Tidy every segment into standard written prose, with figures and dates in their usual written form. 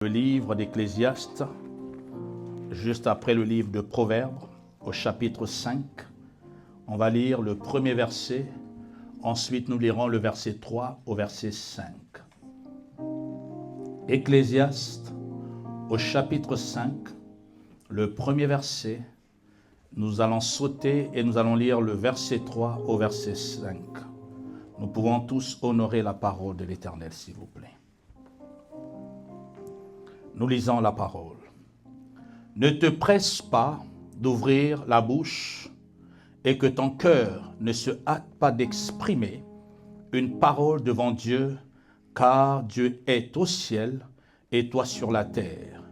livre d'Ecclésiaste, juste après le livre de Proverbes, au chapitre 5. On va lire le premier verset, ensuite nous lirons le verset 3 au verset 5. Ecclésiaste, au chapitre 5, le premier verset, nous allons sauter et nous allons lire le verset 3 au verset 5. Nous pouvons tous honorer la parole de l'Éternel, s'il vous plaît. Nous lisons la parole. Ne te presse pas d'ouvrir la bouche et que ton cœur ne se hâte pas d'exprimer une parole devant Dieu, car Dieu est au ciel et toi sur la terre.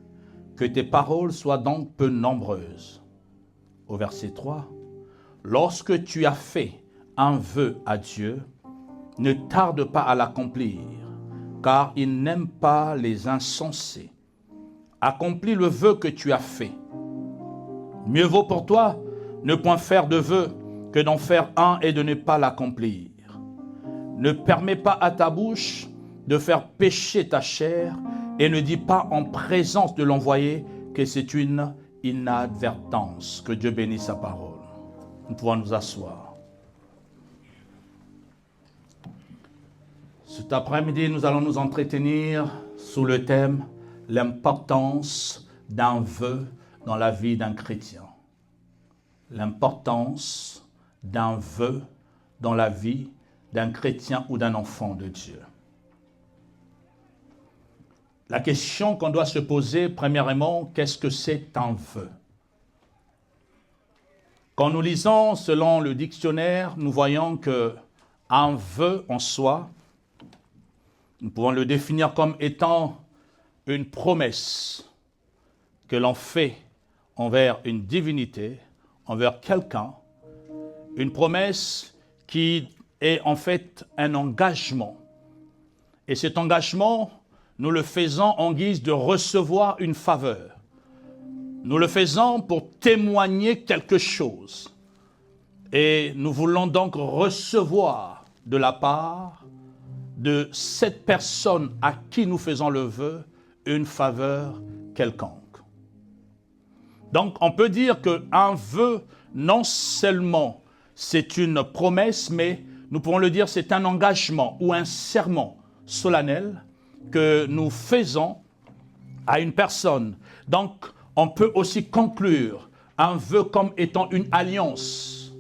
Que tes paroles soient donc peu nombreuses. Au verset 3, lorsque tu as fait un vœu à Dieu, ne tarde pas à l'accomplir, car il n'aime pas les insensés. Accomplis le vœu que tu as fait. Mieux vaut pour toi ne point faire de vœu que d'en faire un et de ne pas l'accomplir. Ne permets pas à ta bouche de faire pécher ta chair et ne dis pas en présence de l'envoyé que c'est une inadvertance. Que Dieu bénisse sa parole. Nous pouvons nous asseoir. Cet après-midi, nous allons nous entretenir sous le thème « L'importance d'un vœu dans la vie d'un chrétien ». L'importance d'un vœu dans la vie d'un chrétien ou d'un enfant de Dieu. La question qu'on doit se poser, premièrement, qu'est-ce que c'est un vœu? Quand nous lisons selon le dictionnaire, nous voyons qu'un vœu en soi, nous pouvons le définir comme étant une promesse que l'on fait envers une divinité, envers quelqu'un, une promesse qui est en fait un engagement. Et cet engagement, nous le faisons en guise de recevoir une faveur. Nous le faisons pour témoigner quelque chose. Et nous voulons donc recevoir de la part de cette personne à qui nous faisons le vœu une faveur quelconque. Donc on peut dire qu'un vœu, non seulement c'est une promesse, mais nous pouvons le dire c'est un engagement ou un serment solennel que nous faisons à une personne. Donc on peut aussi conclure un vœu comme étant une alliance.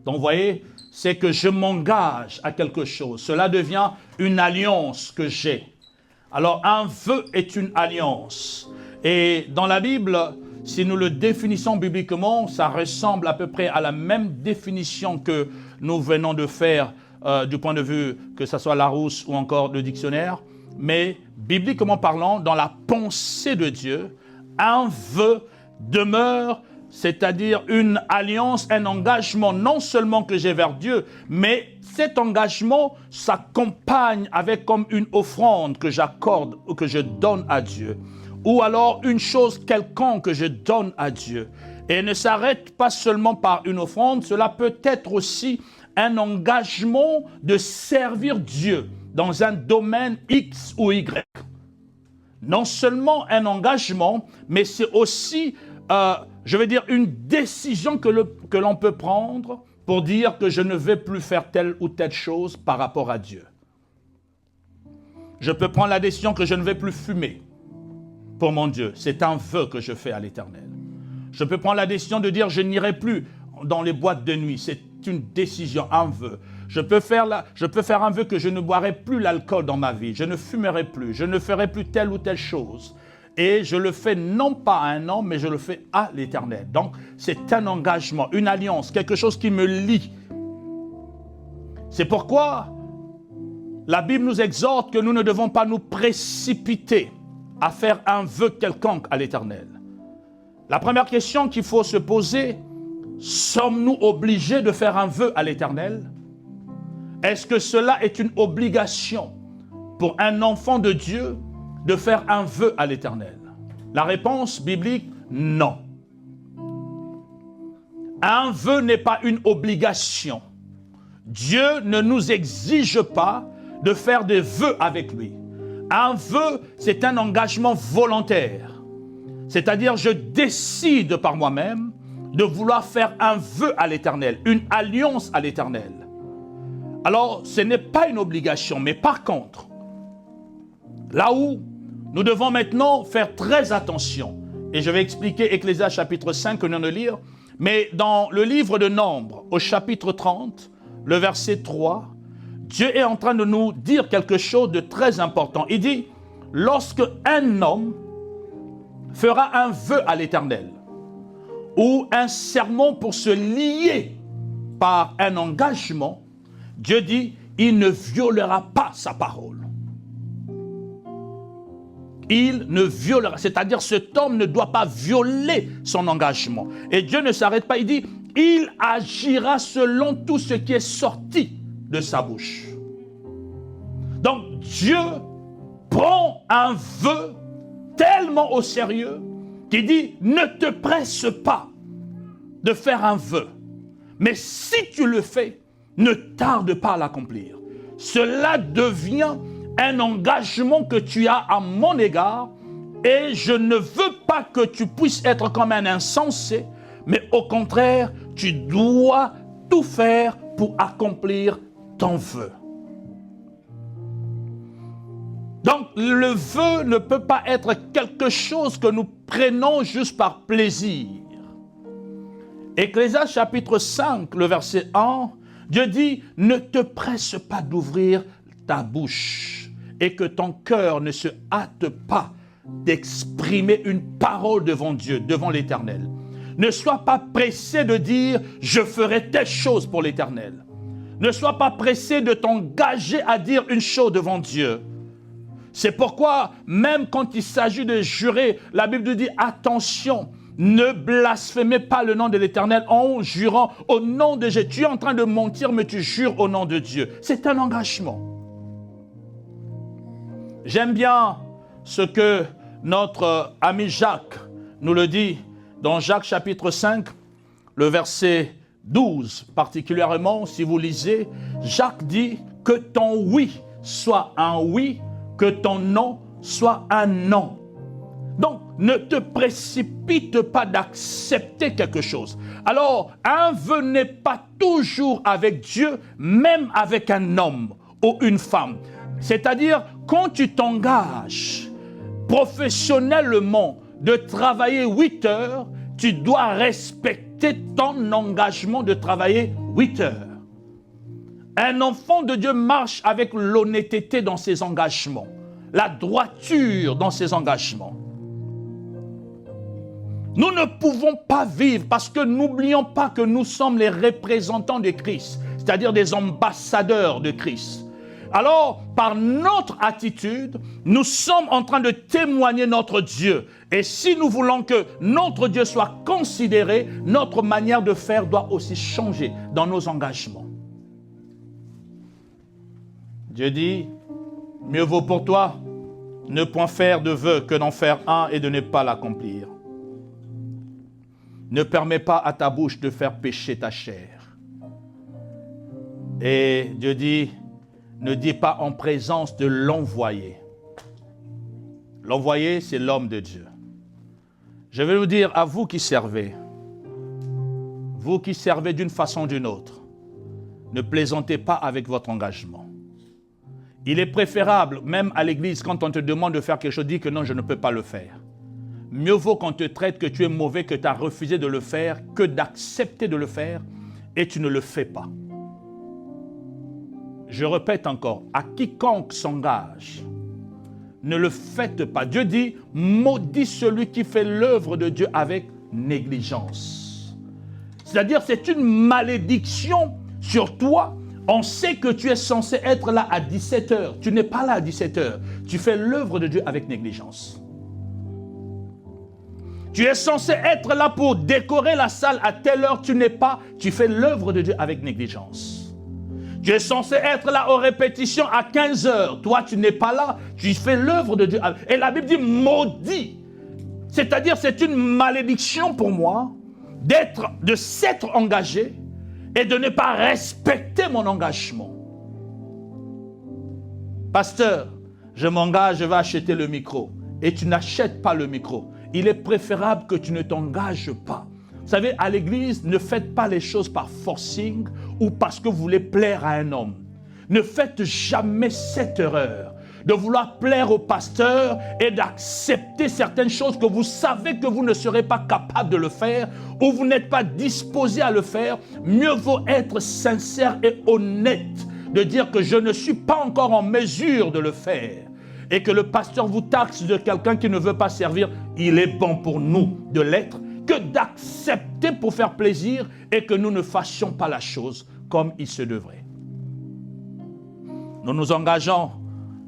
Donc vous voyez, c'est que je m'engage à quelque chose. Cela devient une alliance que j'ai. Alors, un vœu est une alliance. Et dans la Bible, si nous le définissons bibliquement, ça ressemble à peu près à la même définition que nous venons de faire du point de vue que ce soit Larousse ou encore le dictionnaire. Mais bibliquement parlant, dans la pensée de Dieu, un vœu demeure, c'est-à-dire une alliance, un engagement non seulement que j'ai vers Dieu, mais cet engagement s'accompagne avec comme une offrande que j'accorde ou que je donne à Dieu. Ou alors une chose quelconque que je donne à Dieu. Et ne s'arrête pas seulement par une offrande, cela peut être aussi un engagement de servir Dieu dans un domaine X ou Y. Non seulement un engagement, mais c'est aussi, je veux dire, une décision que l'on peut prendre pour dire que je ne vais plus faire telle ou telle chose par rapport à Dieu. Je peux prendre la décision que je ne vais plus fumer pour mon Dieu. C'est un vœu que je fais à l'Éternel. Je peux prendre la décision de dire je n'irai plus dans les boîtes de nuit. C'est une décision, un vœu. Je peux faire un vœu que je ne boirai plus l'alcool dans ma vie. Je ne fumerai plus. Je ne ferai plus telle ou telle chose. Et je le fais non pas à un homme, mais je le fais à l'Éternel. Donc, c'est un engagement, une alliance, quelque chose qui me lie. C'est pourquoi la Bible nous exhorte que nous ne devons pas nous précipiter à faire un vœu quelconque à l'Éternel. La première question qu'il faut se poser, sommes-nous obligés de faire un vœu à l'Éternel? Est-ce que cela est une obligation pour un enfant de Dieu de faire un vœu à l'Éternel? La réponse biblique, non. Un vœu n'est pas une obligation. Dieu ne nous exige pas de faire des vœux avec lui. Un vœu, c'est un engagement volontaire. C'est-à-dire, je décide par moi-même de vouloir faire un vœu à l'Éternel, une alliance à l'Éternel. Alors, ce n'est pas une obligation, mais par contre, là où nous devons maintenant faire très attention, et je vais expliquer Ecclésiaste chapitre 5 que nous venons de lire, mais dans le livre de Nombres, au chapitre 30, le verset 3, Dieu est en train de nous dire quelque chose de très important. Il dit, lorsque un homme fera un vœu à l'Éternel, ou un serment pour se lier par un engagement, Dieu dit, il ne violera pas sa parole. Il ne violera, c'est-à-dire cet homme ne doit pas violer son engagement. Et Dieu ne s'arrête pas, il dit, il agira selon tout ce qui est sorti de sa bouche. Donc Dieu prend un vœu tellement au sérieux qu'il dit, ne te presse pas de faire un vœu. Mais si tu le fais, ne tarde pas à l'accomplir. Cela devient un engagement que tu as à mon égard et je ne veux pas que tu puisses être comme un insensé, mais au contraire, tu dois tout faire pour accomplir ton vœu. Donc, le vœu ne peut pas être quelque chose que nous prenons juste par plaisir. Ecclésiaste chapitre 5, le verset 1, Dieu dit, ne te presse pas d'ouvrir ta bouche et que ton cœur ne se hâte pas d'exprimer une parole devant Dieu, devant l'Éternel. Ne sois pas pressé de dire, je ferai telle chose pour l'Éternel. Ne sois pas pressé de t'engager à dire une chose devant Dieu. C'est pourquoi, même quand il s'agit de jurer, la Bible nous dit, attention, ne blasphémez pas le nom de l'Éternel en jurant au nom de Jésus. Tu es en train de mentir, mais tu jures au nom de Dieu. C'est un engagement. J'aime bien ce que notre ami Jacques nous le dit dans Jacques chapitre 5, le verset 12 particulièrement, si vous lisez, Jacques dit que ton oui soit un oui, que ton non soit un non. Donc, ne te précipite pas d'accepter quelque chose. Alors, un vœu n'est pas toujours avec Dieu, même avec un homme ou une femme. C'est-à-dire, quand tu t'engages professionnellement de travailler 8 heures, tu dois respecter ton engagement de travailler 8 heures. Un enfant de Dieu marche avec l'honnêteté dans ses engagements, la droiture dans ses engagements. Nous ne pouvons pas vivre parce que n'oublions pas que nous sommes les représentants de Christ, c'est-à-dire des ambassadeurs de Christ. Alors, par notre attitude, nous sommes en train de témoigner notre Dieu. Et si nous voulons que notre Dieu soit considéré, notre manière de faire doit aussi changer dans nos engagements. Dieu dit, mieux vaut pour toi ne point faire de vœu que d'en faire un et de ne pas l'accomplir. Ne permets pas à ta bouche de faire pécher ta chair. Et Dieu dit, ne dis pas en présence de l'envoyé. L'envoyé, c'est l'homme de Dieu. Je vais vous dire à vous qui servez d'une façon ou d'une autre, ne plaisantez pas avec votre engagement. Il est préférable, même à l'église, quand on te demande de faire quelque chose, dis que non, je ne peux pas le faire. Mieux vaut qu'on te traite que tu es mauvais, que tu as refusé de le faire, que d'accepter de le faire et tu ne le fais pas. Je répète encore, à quiconque s'engage, ne le faites pas. Dieu dit, maudit celui qui fait l'œuvre de Dieu avec négligence. C'est-à-dire, c'est une malédiction sur toi. On sait que tu es censé être là à 17h. Tu n'es pas là à 17h. Tu fais l'œuvre de Dieu avec négligence. Tu es censé être là pour décorer la salle à telle heure. Tu n'es pas. Tu fais l'œuvre de Dieu avec négligence. Tu es censé être là aux répétitions à 15h. Toi, tu n'es pas là. Tu fais l'œuvre de Dieu. Et la Bible dit maudit. C'est-à-dire, c'est une malédiction pour moi de s'être engagé et de ne pas respecter mon engagement. Pasteur, je m'engage, je vais acheter le micro. Et tu n'achètes pas le micro. Il est préférable que tu ne t'engages pas. Vous savez, à l'église, ne faites pas les choses par forcing ou parce que vous voulez plaire à un homme. Ne faites jamais cette erreur de vouloir plaire au pasteur et d'accepter certaines choses que vous savez que vous ne serez pas capable de le faire ou vous n'êtes pas disposé à le faire. Mieux vaut être sincère et honnête de dire que je ne suis pas encore en mesure de le faire et que le pasteur vous taxe de quelqu'un qui ne veut pas servir. Il est bon pour nous de l'être que d'accepter pour faire plaisir et que nous ne fassions pas la chose comme il se devrait. Nous nous engageons,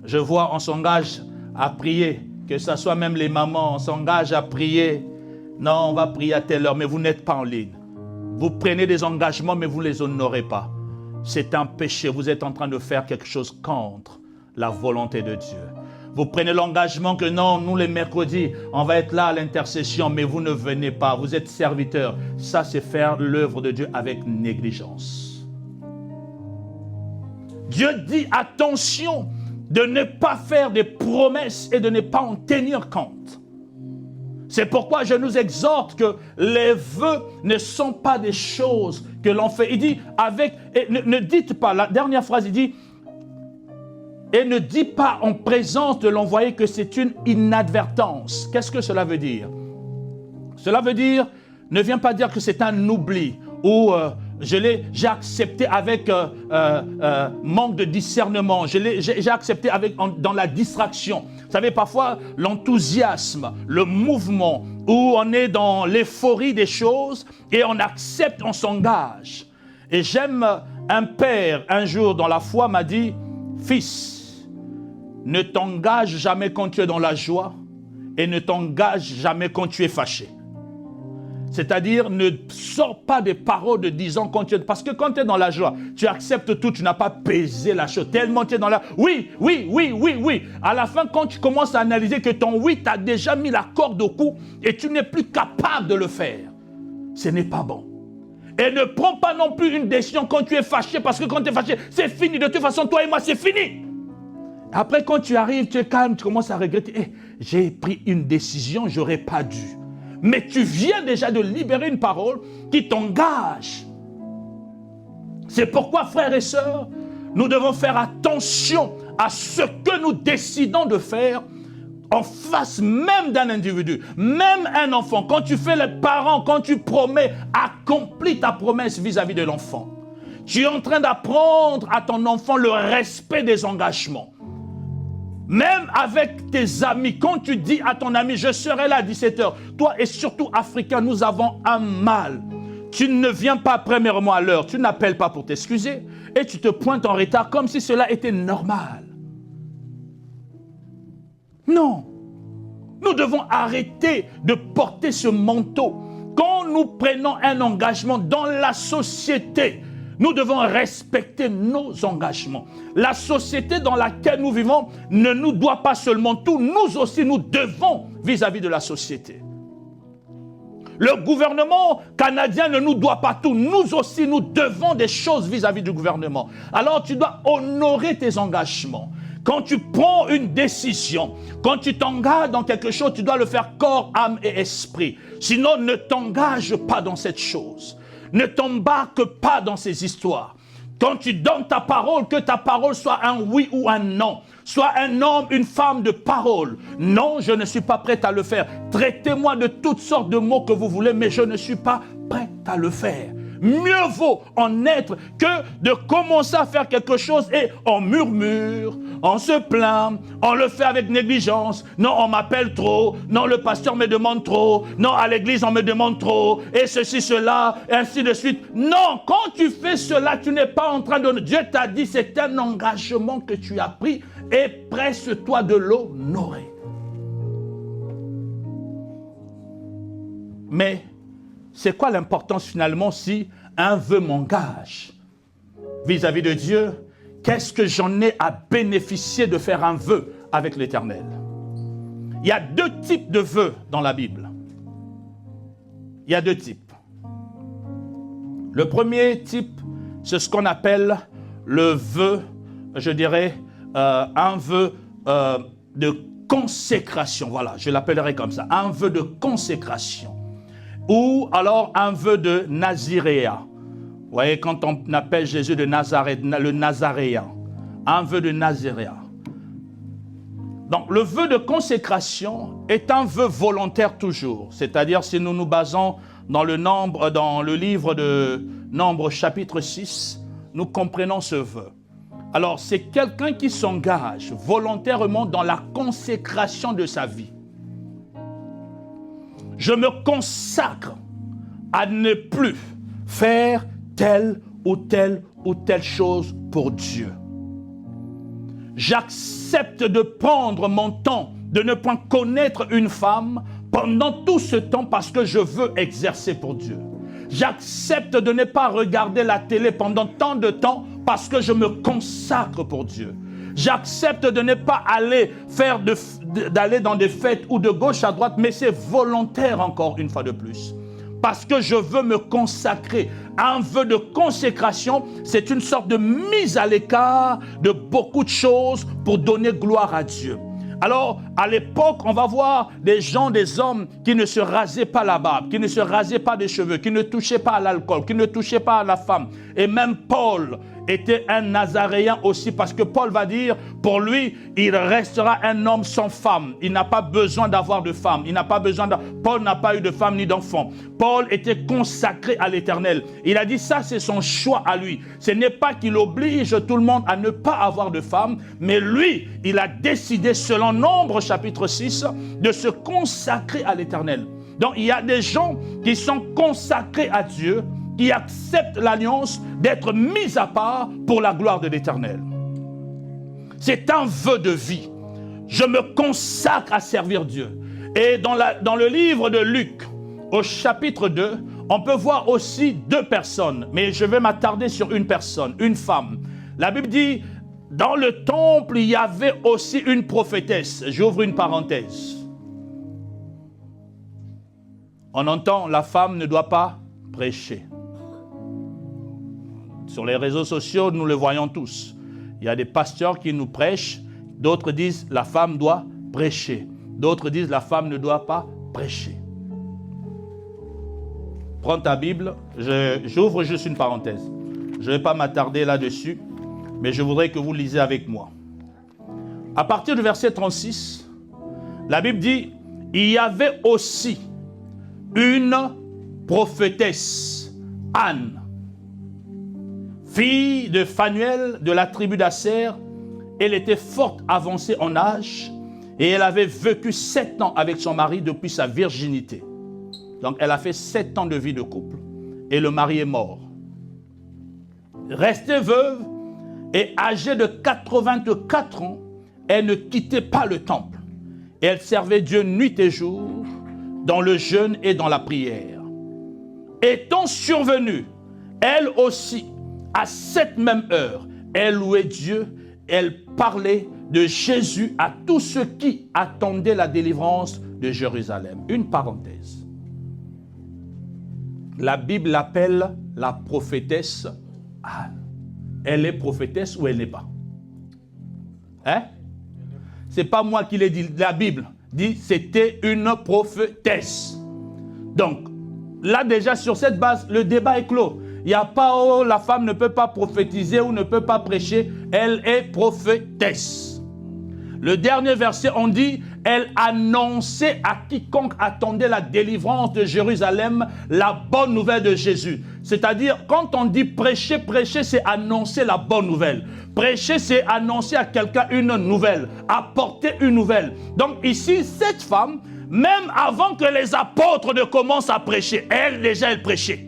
je vois, on s'engage à prier, que ce soit même les mamans, on s'engage à prier. Non, on va prier à telle heure, mais vous n'êtes pas en ligne. Vous prenez des engagements, mais vous ne les honorez pas. C'est un péché, vous êtes en train de faire quelque chose contre la volonté de Dieu. Vous prenez l'engagement que non, nous les mercredis, on va être là à l'intercession, mais vous ne venez pas, vous êtes serviteurs. Ça, c'est faire l'œuvre de Dieu avec négligence. Dieu dit attention de ne pas faire des promesses et de ne pas en tenir compte. C'est pourquoi je nous exhorte que les vœux ne sont pas des choses que l'on fait. Il dit ne dites pas, la dernière phrase, il dit, et ne dis pas en présence de l'envoyé que c'est une inadvertance. Qu'est-ce que cela veut dire? Cela veut dire, ne viens pas dire que c'est un oubli ou j'ai accepté avec manque de discernement, j'ai accepté dans la distraction. Vous savez, parfois, l'enthousiasme, le mouvement, où on est dans l'euphorie des choses et on accepte, on s'engage. Et j'aime un père, un jour dans la foi, m'a dit, « Fils, ne t'engage jamais quand tu es dans la joie et ne t'engage jamais quand tu es fâché. » C'est-à-dire, ne sors pas des paroles de disant quand tu es... Parce que quand tu es dans la joie, tu acceptes tout, tu n'as pas pesé la chose. Tellement tu es dans la... Oui. À la fin, quand tu commences à analyser que ton oui t'a déjà mis la corde au cou et tu n'es plus capable de le faire, ce n'est pas bon. Et ne prends pas non plus une décision quand tu es fâché, parce que quand tu es fâché, c'est fini. De toute façon, toi et moi, c'est fini. Après, quand tu arrives, tu es calme, tu commences à regretter. J'ai pris une décision, je n'aurais pas dû. Mais tu viens déjà de libérer une parole qui t'engage. C'est pourquoi, frères et sœurs, nous devons faire attention à ce que nous décidons de faire en face même d'un individu, même un enfant. Quand tu fais les parents, quand tu promets, accomplis ta promesse vis-à-vis de l'enfant. Tu es en train d'apprendre à ton enfant le respect des engagements. Même avec tes amis, quand tu dis à ton ami, je serai là à 17h, toi et surtout Africains, nous avons un mal. Tu ne viens pas premièrement à l'heure, tu n'appelles pas pour t'excuser et tu te pointes en retard comme si cela était normal. Non, nous devons arrêter de porter ce manteau. Quand nous prenons un engagement dans la société, nous devons respecter nos engagements. La société dans laquelle nous vivons ne nous doit pas seulement tout, nous aussi nous devons vis-à-vis de la société. Le gouvernement canadien ne nous doit pas tout, nous aussi nous devons des choses vis-à-vis du gouvernement. Alors tu dois honorer tes engagements. Quand tu prends une décision, quand tu t'engages dans quelque chose, tu dois le faire corps, âme et esprit. Sinon, ne t'engage pas dans cette chose. Ne t'embarque pas dans ces histoires. Quand tu donnes ta parole, que ta parole soit un oui ou un non. Sois un homme, une femme de parole. Non, je ne suis pas prête à le faire. Traitez-moi de toutes sortes de mots que vous voulez, mais je ne suis pas prête à le faire. Mieux vaut en être que de commencer à faire quelque chose et on murmure, on se plaint, on le fait avec négligence. Non, on m'appelle trop. Non, le pasteur me demande trop. Non, à l'église, on me demande trop. Et ceci, cela, et ainsi de suite. Non, quand tu fais cela, tu n'es pas en train de... Dieu t'a dit, c'est un engagement que tu as pris et presse-toi de l'honorer. Mais c'est quoi l'importance finalement si un vœu m'engage vis-à-vis de Dieu? Qu'est-ce que j'en ai à bénéficier de faire un vœu avec l'Éternel? Il y a deux types de vœux dans la Bible. Il y a deux types. Le premier type, c'est ce qu'on appelle le vœu, je dirais, un vœu de consécration. Voilà, je l'appellerai comme ça. Un vœu de consécration. Ou alors un vœu de naziréa. Vous voyez, quand on appelle Jésus de Nazareth, le nazaréen. Un vœu de naziréa. Donc, le vœu de consécration est un vœu volontaire toujours. C'est-à-dire, si nous nous basons dans le livre de Nombre chapitre 6, nous comprenons ce vœu. Alors, c'est quelqu'un qui s'engage volontairement dans la consécration de sa vie. Je me consacre à ne plus faire telle ou telle ou telle chose pour Dieu. J'accepte de prendre mon temps, de ne point connaître une femme pendant tout ce temps parce que je veux exercer pour Dieu. J'accepte de ne pas regarder la télé pendant tant de temps parce que je me consacre pour Dieu. J'accepte de ne pas aller d'aller dans des fêtes ou de gauche à droite, mais c'est volontaire encore une fois de plus. Parce que je veux me consacrer. Un vœu de consécration, c'est une sorte de mise à l'écart de beaucoup de choses pour donner gloire à Dieu. Alors, à l'époque, on va voir des gens, des hommes qui ne se rasaient pas la barbe, qui ne se rasaient pas des cheveux, qui ne touchaient pas à l'alcool, qui ne touchaient pas à la femme. Et même Paul était un Nazaréen aussi, parce que Paul va dire, pour lui, il restera un homme sans femme. Il n'a pas besoin d'avoir de femme. Paul n'a pas eu de femme ni d'enfant. Paul était consacré à l'Éternel. Il a dit, ça c'est son choix à lui. Ce n'est pas qu'il oblige tout le monde à ne pas avoir de femme, mais lui, il a décidé, selon Nombre chapitre 6, de se consacrer à l'Éternel. Donc il y a des gens qui sont consacrés à Dieu, qui acceptent l'alliance d'être mis à part pour la gloire de l'Éternel. C'est un vœu de vie. Je me consacre à servir Dieu. Et dans le livre de Luc, au chapitre 2, on peut voir aussi deux personnes, mais je vais m'attarder sur une personne, une femme. La Bible dit, dans le temple, il y avait aussi une prophétesse. J'ouvre une parenthèse. On entend, la femme ne doit pas prêcher. Sur les réseaux sociaux, nous le voyons tous. Il y a des pasteurs qui nous prêchent. D'autres disent, la femme doit prêcher. D'autres disent, la femme ne doit pas prêcher. Prends ta Bible. J'ouvre juste une parenthèse. Je ne vais pas m'attarder là-dessus, mais je voudrais que vous lisez avec moi. À partir du verset 36, la Bible dit, il y avait aussi une prophétesse, Anne, fille de Phanuel de la tribu d'Aser. Elle était fort avancée en âge et elle avait vécu 7 ans avec son mari depuis sa virginité. Donc elle a fait 7 ans de vie de couple et le mari est mort. Restée veuve et âgée de 84 ans, elle ne quittait pas le temple. Et elle servait Dieu nuit et jour dans le jeûne et dans la prière. Étant survenue, elle aussi, à cette même heure, elle louait Dieu, elle parlait de Jésus à tous ceux qui attendaient la délivrance de Jérusalem. Une parenthèse. La Bible l'appelle la prophétesse Anne. Elle est prophétesse ou elle n'est pas? Hein? C'est pas moi qui l'ai dit. La Bible dit c'était une prophétesse. Donc, là déjà sur cette base, le débat est clos. Il n'y a pas, oh, la femme ne peut pas prophétiser ou ne peut pas prêcher. Elle est prophétesse. Le dernier verset, on dit, elle annonçait à quiconque attendait la délivrance de Jérusalem la bonne nouvelle de Jésus. C'est-à-dire, quand on dit prêcher, prêcher, c'est annoncer la bonne nouvelle. Prêcher, c'est annoncer à quelqu'un une nouvelle, apporter une nouvelle. Donc ici, cette femme, même avant que les apôtres ne commencent à prêcher, elle prêchait.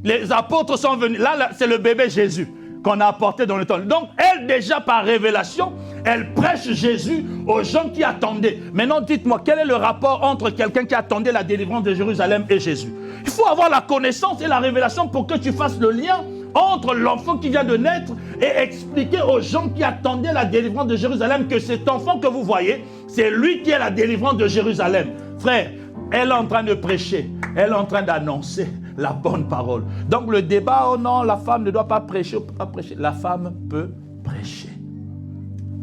Les apôtres sont venus, là c'est le bébé Jésus qu'on a apporté dans le temple. Donc elle déjà par révélation, elle prêche Jésus aux gens qui attendaient. Maintenant dites-moi, quel est le rapport entre quelqu'un qui attendait la délivrance de Jérusalem et Jésus? Il faut avoir la connaissance et la révélation pour que tu fasses le lien entre l'enfant qui vient de naître et expliquer aux gens qui attendaient la délivrance de Jérusalem que cet enfant que vous voyez, c'est lui qui est la délivrance de Jérusalem. Frère, elle est en train de prêcher, elle est en train d'annoncer la bonne parole. Donc le débat, oh non, la femme ne doit pas prêcher ou pas prêcher. La femme peut prêcher.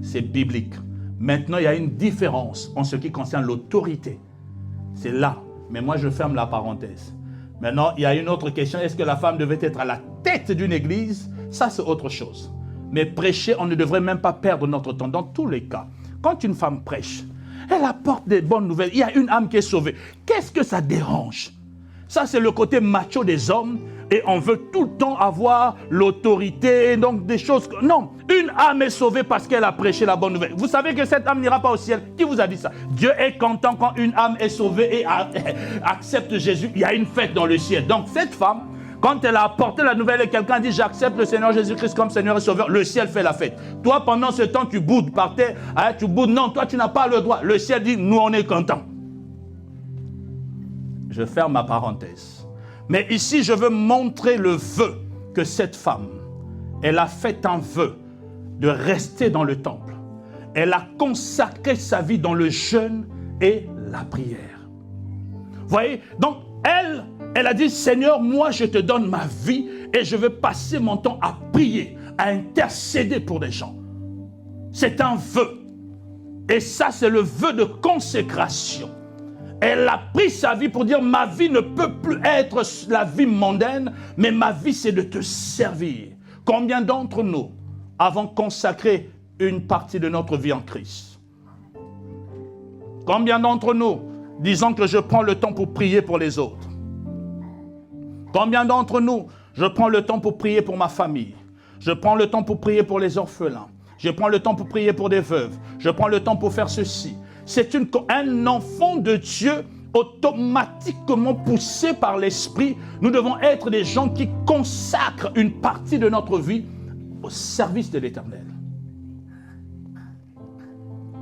c'est biblique. Maintenant, il y a une différence en ce qui concerne l'autorité. C'est là. Mais moi, je ferme la parenthèse. Maintenant, il y a une autre question. Est-ce que la femme devait être à la tête d'une église? Ça, c'est autre chose. Mais prêcher, on ne devrait même pas perdre notre temps. Dans tous les cas, quand une femme prêche, elle apporte des bonnes nouvelles. Il y a une âme qui est sauvée. Qu'est-ce que ça dérange? Ça, c'est le côté macho des hommes. Et on veut tout le temps avoir l'autorité, donc des choses... Non, une âme est sauvée parce qu'elle a prêché la bonne nouvelle. Vous savez que cette âme n'ira pas au ciel. Qui vous a dit ça? Dieu est content quand une âme est sauvée et accepte Jésus. Il y a une fête dans le ciel. Donc cette femme, quand elle a apporté la nouvelle et quelqu'un dit « J'accepte le Seigneur Jésus-Christ comme Seigneur et Sauveur », le ciel fait la fête. Toi, pendant ce temps, tu boudes par terre. Hein, tu boudes. Non, toi, tu n'as pas le droit. Le ciel dit « Nous, on est contents ». Je ferme ma parenthèse. Mais ici, je veux montrer le vœu que cette femme, elle a fait un vœu de rester dans le temple. Elle a consacré sa vie dans le jeûne et la prière. Vous voyez? Donc, elle a dit, Seigneur, moi, je te donne ma vie et je veux passer mon temps à prier, à intercéder pour des gens. C'est un vœu. Et ça, c'est le vœu de consécration. Elle a pris sa vie pour dire, ma vie ne peut plus être la vie mondaine, mais ma vie, c'est de te servir. Combien d'entre nous avons consacré une partie de notre vie en Christ? Combien d'entre nous disons que je prends le temps pour prier pour les autres? Combien d'entre nous, je prends le temps pour prier pour ma famille? Je prends le temps pour prier pour les orphelins. Je prends le temps pour prier pour des veuves. Je prends le temps pour faire ceci. C'est un enfant de Dieu automatiquement poussé par l'Esprit. Nous devons être des gens qui consacrent une partie de notre vie au service de l'Éternel.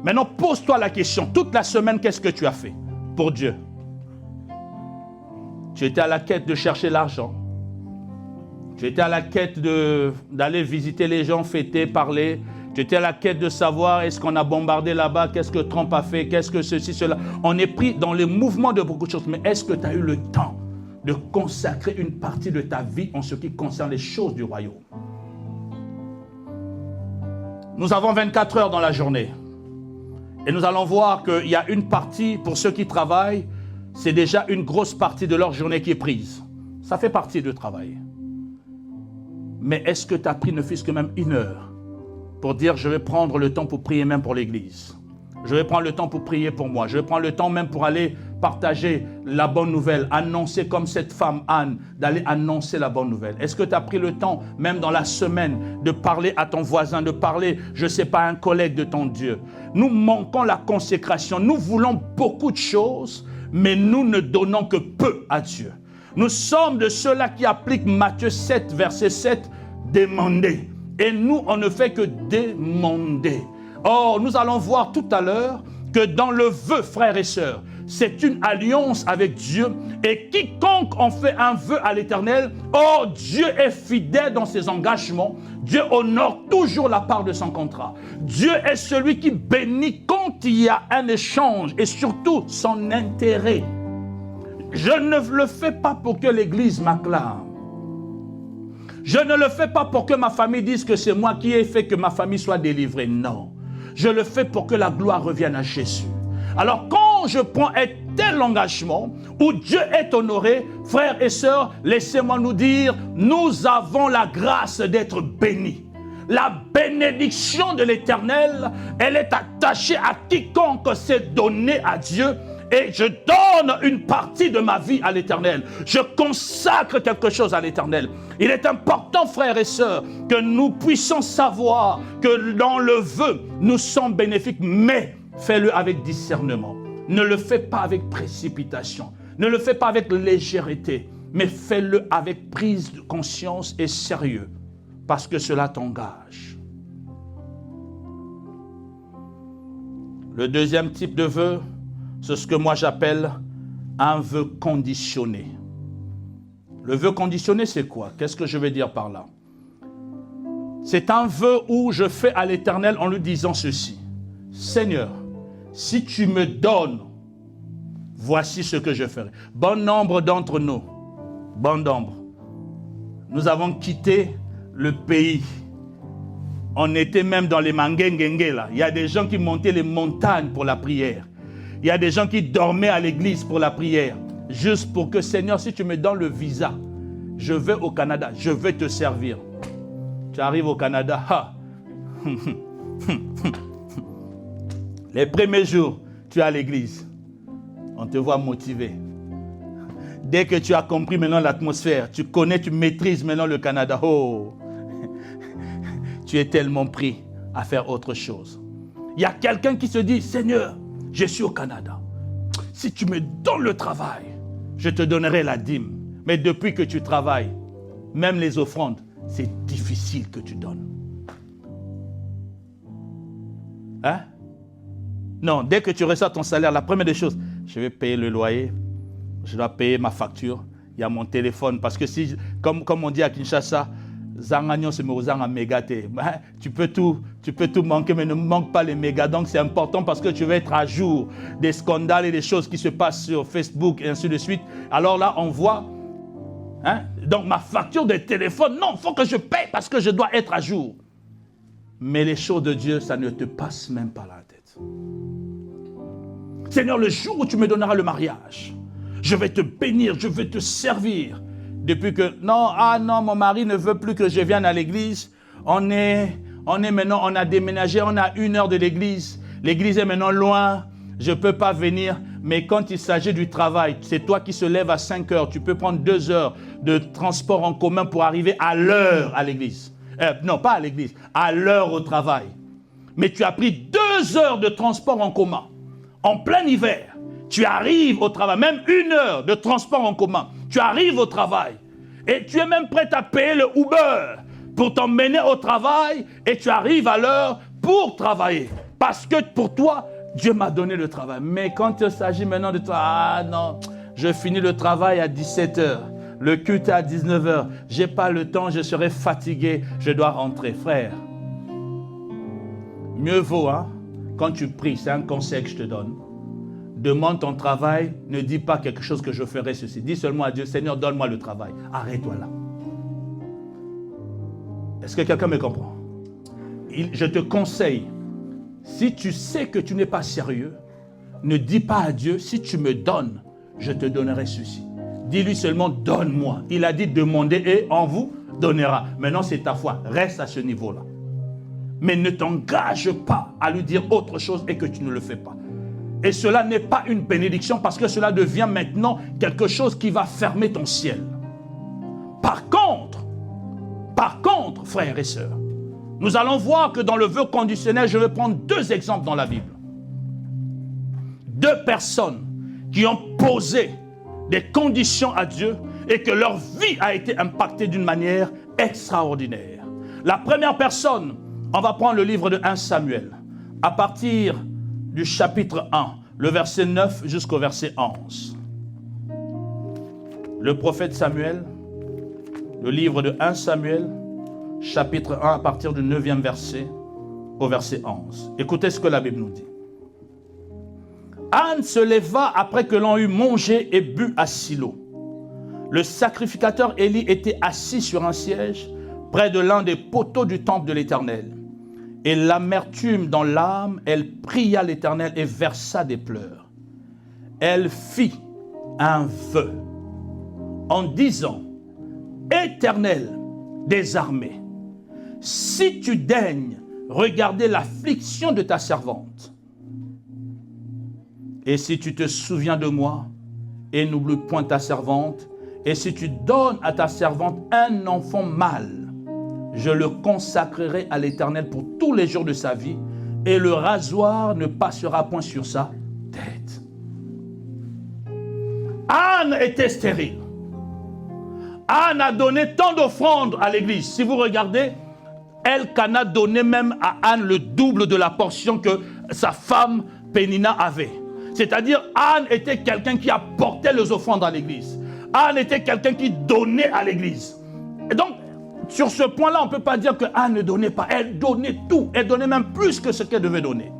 Maintenant, pose-toi la question. Toute la semaine, qu'est-ce que tu as fait pour Dieu? Tu étais à la quête de chercher l'argent. Tu étais à la quête d'aller visiter les gens, fêter, parler. Tu étais à la quête de savoir est-ce qu'on a bombardé là-bas, qu'est-ce que Trump a fait, qu'est-ce que ceci, cela. On est pris dans les mouvements de beaucoup de choses. Mais est-ce que tu as eu le temps de consacrer une partie de ta vie en ce qui concerne les choses du royaume? Nous avons 24 heures dans la journée. Et nous allons voir qu'il y a une partie, pour ceux qui travaillent, c'est déjà une grosse partie de leur journée qui est prise. Ça fait partie du travail. Mais est-ce que tu as pris ne fût-ce que même une heure pour dire je vais prendre le temps pour prier même pour l'église. Je vais prendre le temps pour prier pour moi. Je vais prendre le temps même pour aller partager la bonne nouvelle, annoncer comme cette femme Anne, d'aller annoncer la bonne nouvelle. Est-ce que tu as pris le temps, même dans la semaine, de parler à ton voisin, de parler, je ne sais pas, à un collègue de ton Dieu? Nous manquons la consécration. Nous voulons beaucoup de choses, mais nous ne donnons que peu à Dieu. Nous sommes de ceux-là qui appliquent Matthieu 7, verset 7, demander. Et nous, on ne fait que demander. Or, nous allons voir tout à l'heure que dans le vœu, frères et sœurs, c'est une alliance avec Dieu. Et quiconque en fait un vœu à l'Éternel, oh, Dieu est fidèle dans ses engagements. Dieu honore toujours la part de son contrat. Dieu est celui qui bénit quand il y a un échange et surtout son intérêt. Je ne le fais pas pour que l'Église m'acclame. Je ne le fais pas pour que ma famille dise que c'est moi qui ai fait que ma famille soit délivrée. Non. Je le fais pour que la gloire revienne à Jésus. Alors quand je prends un tel engagement où Dieu est honoré, frères et sœurs, laissez-moi nous dire, nous avons la grâce d'être bénis. La bénédiction de l'Éternel, elle est attachée à quiconque s'est donné à Dieu. Et je donne une partie de ma vie à l'Éternel. Je consacre quelque chose à l'Éternel. Il est important, frères et sœurs, que nous puissions savoir que dans le vœu, nous sommes bénéfiques, mais fais-le avec discernement. Ne le fais pas avec précipitation. Ne le fais pas avec légèreté, mais fais-le avec prise de conscience et sérieux, parce que cela t'engage. Le deuxième type de vœu, c'est ce que moi j'appelle un vœu conditionné. Le vœu conditionné, c'est quoi? Qu'est-ce que je veux dire par là? C'est un vœu où je fais à l'Éternel en lui disant ceci. Seigneur, si tu me donnes, voici ce que je ferai. Bon nombre d'entre nous, bon nombre, nous avons quitté le pays On était même dans les mangengengue là. Il y a des gens qui montaient les montagnes pour la prière. Il y a des gens qui dormaient à l'église pour la prière. Juste pour que, Seigneur, si tu me donnes le visa, je vais au Canada, je vais te servir. Tu arrives au Canada, ha. Les premiers jours, tu es à l'église. On te voit motivé. Dès que tu as compris maintenant l'atmosphère, tu connais, tu maîtrises maintenant le Canada. Oh, tu es tellement pris à faire autre chose. Il y a quelqu'un qui se dit, Seigneur, je suis au Canada. Si tu me donnes le travail, je te donnerai la dîme. Mais depuis que tu travailles, même les offrandes, c'est difficile que tu donnes. Hein? Non, dès que tu reçois ton salaire, la première des choses, je vais payer le loyer, je dois payer ma facture, il y a mon téléphone. Parce que si, comme on dit à Kinshasa, tu peux tout manquer, mais ne manque pas les mégas. Donc c'est important parce que tu veux être à jour des scandales et des choses qui se passent sur Facebook et ainsi de suite. Alors là, on voit, hein, donc ma facture de téléphone, non, il faut que je paye parce que je dois être à jour. Mais les choses de Dieu, ça ne te passe même pas la tête. Seigneur, le jour où tu me donneras le mariage, je vais te bénir, je vais te servir. Depuis que, non, mon mari ne veut plus que je vienne à l'église. On est maintenant, on a déménagé, on a 1 heure de l'église. L'église est maintenant loin, je ne peux pas venir. Mais quand il s'agit du travail, c'est toi qui se lèves à 5 heures. Tu peux prendre 2 heures de transport en commun pour arriver à l'heure à l'église. Non, pas à l'église, à l'heure au travail. Mais tu as pris 2 heures de transport en commun. En plein hiver, tu arrives au travail, même 1 heure de transport en commun. Tu arrives au travail et tu es même prêt à payer le Uber pour t'emmener au travail et tu arrives à l'heure pour travailler. Parce que pour toi, Dieu m'a donné le travail. Mais quand il s'agit maintenant de toi, non, je finis le travail à 17h. Le culte est à 19h. Je n'ai pas le temps, je serai fatigué, je dois rentrer. Frère, mieux vaut, hein, quand tu pries, c'est un conseil que je te donne. Demande ton travail, ne dis pas quelque chose que je ferai ceci. Dis seulement à Dieu, Seigneur, donne-moi le travail. Arrête-toi là. Est-ce que quelqu'un me comprend? Je te conseille, si tu sais que tu n'es pas sérieux, ne dis pas à Dieu, si tu me donnes, je te donnerai ceci. Dis-lui seulement, donne-moi. Il a dit, demandez et on vous donnera. Maintenant, c'est ta foi. Reste à ce niveau-là. Mais ne t'engage pas à lui dire autre chose et que tu ne le fais pas. Et cela n'est pas une bénédiction parce que cela devient maintenant quelque chose qui va fermer ton ciel. Par contre, frères et sœurs, nous allons voir que dans le vœu conditionnel, je vais prendre 2 exemples dans la Bible. 2 personnes qui ont posé des conditions à Dieu et que leur vie a été impactée d'une manière extraordinaire. La première personne, on va prendre le livre de 1 Samuel, à partir du chapitre 1, le verset 9 jusqu'au verset 11. Le prophète Samuel, le livre de 1 Samuel, chapitre 1, à partir du 9e verset au verset 11. Écoutez ce que la Bible nous dit. Anne se leva après que l'on eut mangé et bu à Silo. Le sacrificateur Élie était assis sur un siège près de l'un des poteaux du temple de l'Éternel. Et l'amertume dans l'âme, elle pria l'Éternel et versa des pleurs. Elle fit un vœu en disant, Éternel des armées, si tu daignes regarder l'affliction de ta servante, et si tu te souviens de moi, et n'oublie point ta servante, et si tu donnes à ta servante un enfant mâle, je le consacrerai à l'Éternel pour tous les jours de sa vie, et le rasoir ne passera point sur sa tête. Anne était stérile. Anne a donné tant d'offrandes à l'église. Si vous regardez, Elkana donnait même à Anne le double de la portion que sa femme Pénina avait. C'est-à-dire, Anne était quelqu'un qui apportait les offrandes à l'église. Anne était quelqu'un qui donnait à l'église. Et donc, sur ce point-là, on ne peut pas dire que Anne ne donnait pas. Elle donnait tout. Elle donnait même plus que ce qu'elle devait donner.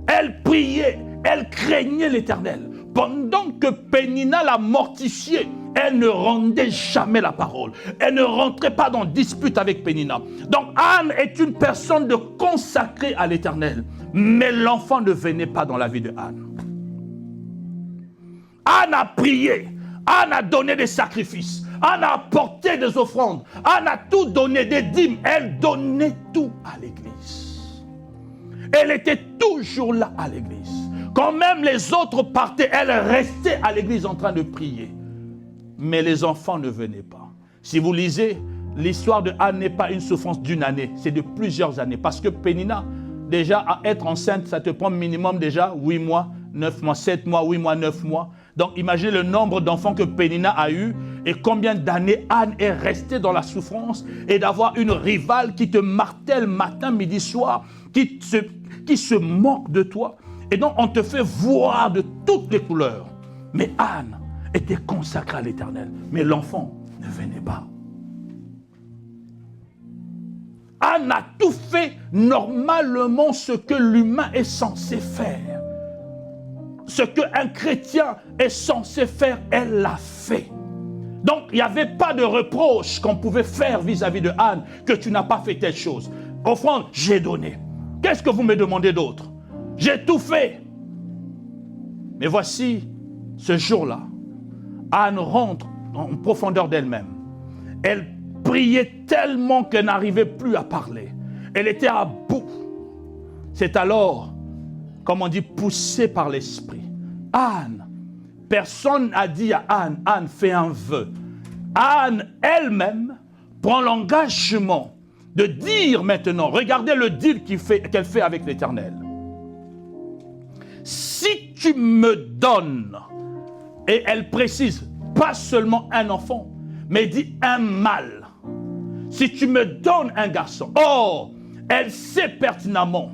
Elle priait. Elle craignait l'Éternel. Pendant que Pénina l'a mortifiée, elle ne rendait jamais la parole. Elle ne rentrait pas dans dispute avec Pénina. Donc Anne est une personne de consacrée à l'Éternel. Mais l'enfant ne venait pas dans la vie de Anne. Anne a prié. Anne a donné des sacrifices. Anne a apporté des offrandes. Anne a tout donné, des dîmes. Elle donnait tout à l'église. Elle était toujours là à l'église. Quand même les autres partaient, elle restait à l'église en train de prier. Mais les enfants ne venaient pas. Si vous lisez, l'histoire de Anne n'est pas une souffrance d'une année, c'est de plusieurs années. Parce que Pénina, déjà à être enceinte, ça te prend minimum déjà 8 mois, 9 mois, 7 mois, 8 mois, 9 mois. Donc imaginez le nombre d'enfants que Pénina a eu et combien d'années Anne est restée dans la souffrance et d'avoir une rivale qui te martèle matin, midi, soir, qui se moque de toi. Et donc on te fait voir de toutes les couleurs. Mais Anne était consacrée à l'Éternel. Mais l'enfant ne venait pas. Anne a tout fait normalement ce que l'humain est censé faire. Ce qu'un chrétien est censé faire, elle l'a fait. Donc, il n'y avait pas de reproche qu'on pouvait faire vis-à-vis de Anne, que tu n'as pas fait telle chose. Offrande, j'ai donné. Qu'est-ce que vous me demandez d'autre? J'ai tout fait. Mais voici, ce jour-là, Anne rentre en profondeur d'elle-même. Elle priait tellement qu'elle n'arrivait plus à parler. Elle était à bout. C'est alors, comme on dit, poussée par l'esprit. Anne, personne n'a dit à Anne, Anne, fais un vœu. Anne elle-même prend l'engagement de dire maintenant, regardez le deal qu'elle fait avec l'Éternel. Si tu me donnes, et elle précise, pas seulement un enfant, mais dit un mâle. Si tu me donnes un garçon, oh, elle sait pertinemment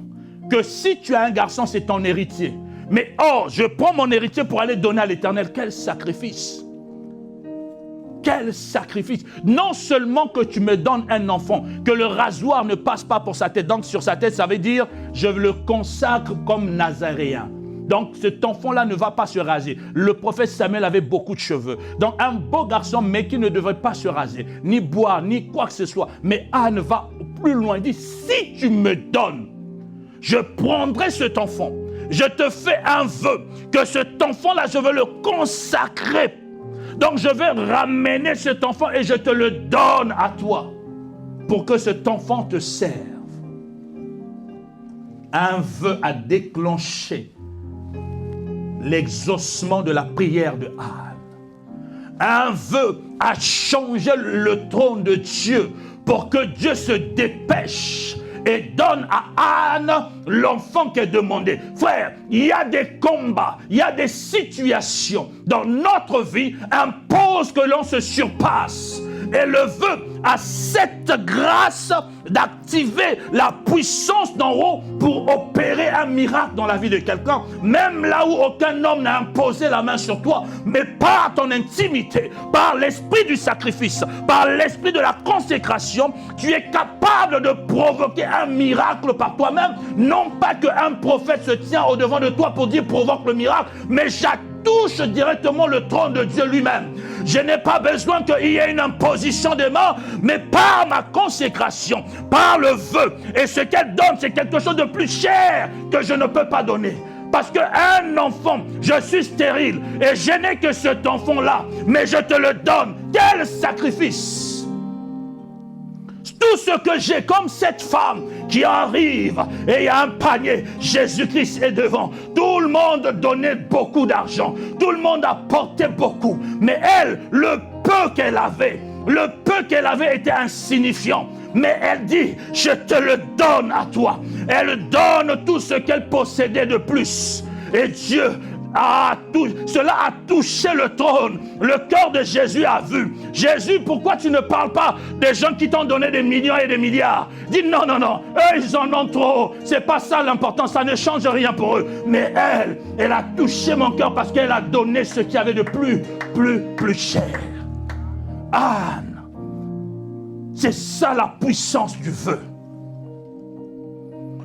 que si tu as un garçon, c'est ton héritier. Mais oh, je prends mon héritier pour aller donner à l'Éternel. Quel sacrifice! Quel sacrifice! Non seulement que tu me donnes un enfant, que le rasoir ne passe pas pour sa tête. Donc sur sa tête, ça veut dire, je le consacre comme nazaréen. Donc cet enfant-là ne va pas se raser. Le prophète Samuel avait beaucoup de cheveux. Donc un beau garçon, mais qui ne devrait pas se raser, ni boire, ni quoi que ce soit. Mais Anne va plus loin. Il dit, si tu me donnes, je prendrai cet enfant. Je te fais un vœu que cet enfant-là, je veux le consacrer. Donc je vais ramener cet enfant et je te le donne à toi pour que cet enfant te serve. Un vœu a déclenché l'exaucement de la prière de Anne. Un vœu a changé le trône de Dieu pour que Dieu se dépêche et donne à Anne l'enfant qu'elle demandait. Frère, il y a des combats, il y a des situations dans notre vie imposent que l'on se surpasse. Et le vœu a cette grâce d'activer la puissance d'en haut pour opérer un miracle dans la vie de quelqu'un, même là où aucun homme n'a imposé la main sur toi, mais par ton intimité, par l'esprit du sacrifice, par l'esprit de la consécration, tu es capable de provoquer un miracle par toi-même. Non pas qu'un prophète se tient au devant de toi pour dire provoque le miracle, mais touche directement le trône de Dieu lui-même. Je n'ai pas besoin qu'il y ait une imposition des mains, mais par ma consécration, par le vœu. Et ce qu'elle donne, c'est quelque chose de plus cher que je ne peux pas donner. Parce qu'un enfant, je suis stérile et je n'ai que cet enfant-là, mais je te le donne. Quel sacrifice! Tout ce que j'ai, comme cette femme qui arrive et il y a un panier, Jésus-Christ est devant. Tout le monde donnait beaucoup d'argent, tout le monde apportait beaucoup, mais elle, le peu qu'elle avait était insignifiant. Mais elle dit, je te le donne à toi. Elle donne tout ce qu'elle possédait de plus. Et Dieu cela a touché le trône. Le cœur de Jésus a vu. Jésus, pourquoi tu ne parles pas des gens qui t'ont donné des millions et des milliards? Dis non, eux ils en ont trop. C'est pas ça l'important, ça ne change rien pour eux. Mais elle a touché mon cœur parce qu'elle a donné ce qu'il y avait de plus cher. Anne, c'est ça la puissance du vœu.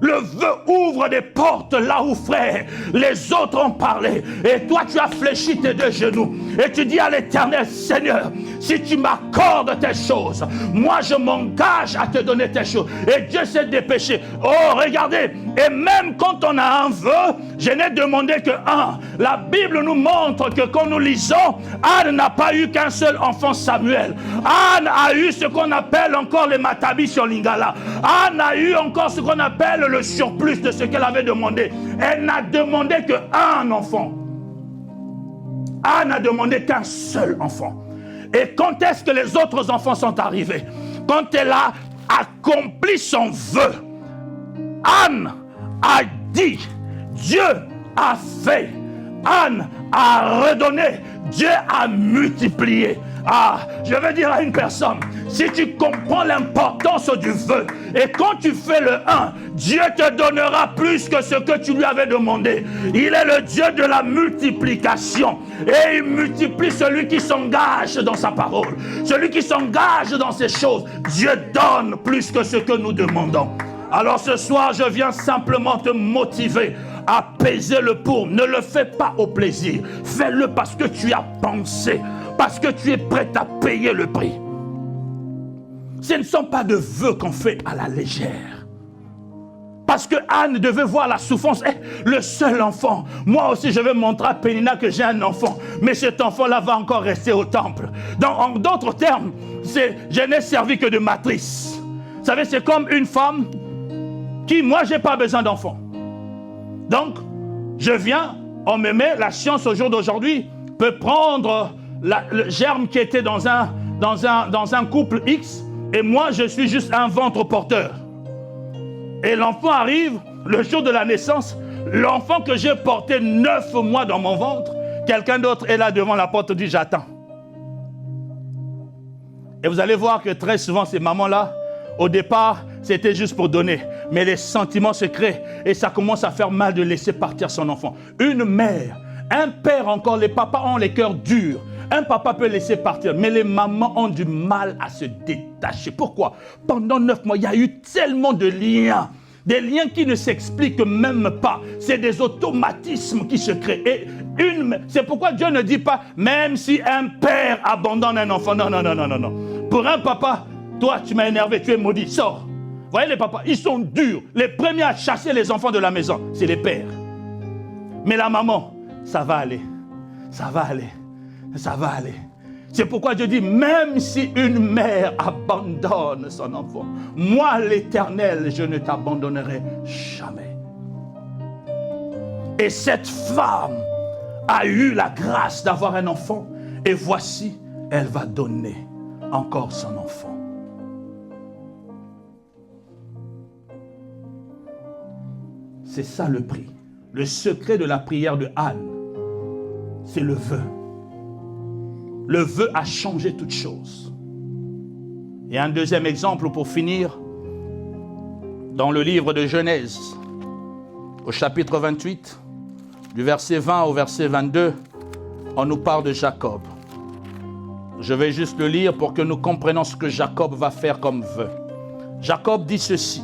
Le vœu ouvre des portes là où, frère, les autres ont parlé. Et toi, tu as fléchi tes deux genoux. et tu dis à l'Éternel, Seigneur, si tu m'accordes tes choses, moi je m'engage à te donner tes choses. Et Dieu s'est dépêché. Oh, regardez, et même quand on a un vœu, je n'ai demandé que un. La Bible nous montre que quand nous lisons, Anne n'a pas eu qu'un seul enfant, Samuel. Anne a eu ce qu'on appelle encore les Matabi sur Lingala. Anne a eu encore ce qu'on appelle le surplus de ce qu'elle avait demandé. Elle n'a demandé qu'un enfant. Anne n'a demandé qu'un seul enfant. Et quand est-ce que les autres enfants sont arrivés? Quand elle a accompli son vœu, Anne a dit, Dieu a fait, Anne a redonné, Dieu a multiplié. Ah, je veux dire à une personne, si tu comprends l'importance du vœu, et quand tu fais le 1, Dieu te donnera plus que ce que tu lui avais demandé. Il est le Dieu de la multiplication. Et il multiplie celui qui s'engage dans sa parole. Celui qui s'engage dans ces choses. Dieu donne plus que ce que nous demandons. Alors ce soir, je viens simplement te motiver à peser le pour. Ne le fais pas au plaisir. Fais-le parce que tu as pensé. Parce que tu es prêt à payer le prix. Ce ne sont pas de vœux qu'on fait à la légère. Parce que Anne devait voir la souffrance. Le seul enfant. Moi aussi, je vais montrer à Pénina que j'ai un enfant. Mais cet enfant-là va encore rester au temple. Donc, en d'autres termes, je n'ai servi que de matrice. Vous savez, c'est comme une femme qui, moi, je n'ai pas besoin d'enfant. Donc, je viens, on me met, la science au jour d'aujourd'hui peut prendre le germe qui était dans un couple X, et moi je suis juste un ventre porteur. Et l'enfant arrive, le jour de la naissance, l'enfant que j'ai porté 9 mois dans mon ventre, quelqu'un d'autre est là devant la porte et dit j'attends. Et vous allez voir que très souvent ces mamans-là, au départ, c'était juste pour donner. Mais les sentiments se créent et ça commence à faire mal de laisser partir son enfant. Une mère, un père encore, les papas ont les cœurs durs. Un papa peut laisser partir, mais les mamans ont du mal à se détacher. Pourquoi? Pendant 9 mois, il y a eu tellement de liens. Des liens qui ne s'expliquent même pas. C'est des automatismes qui se créent. Et c'est pourquoi Dieu ne dit pas, même si un père abandonne un enfant. Non, non, non, non, non, non. Pour un papa, toi, tu m'as énervé, tu es maudit, sors. Vous voyez les papas, ils sont durs. Les premiers à chasser les enfants de la maison, c'est les pères. Mais la maman, ça va aller. Ça va aller. Ça va aller. C'est pourquoi Dieu dit, même si une mère abandonne son enfant, moi l'Éternel, je ne t'abandonnerai jamais. Et cette femme a eu la grâce d'avoir un enfant, et voici, elle va donner encore son enfant. C'est ça le prix. Le secret de la prière de Anne, c'est le vœu. Le vœu a changé toutes choses. Et un deuxième exemple pour finir, dans le livre de Genèse, au chapitre 28, du verset 20 au verset 22, on nous parle de Jacob. Je vais juste le lire pour que nous comprenions ce que Jacob va faire comme vœu. Jacob dit ceci.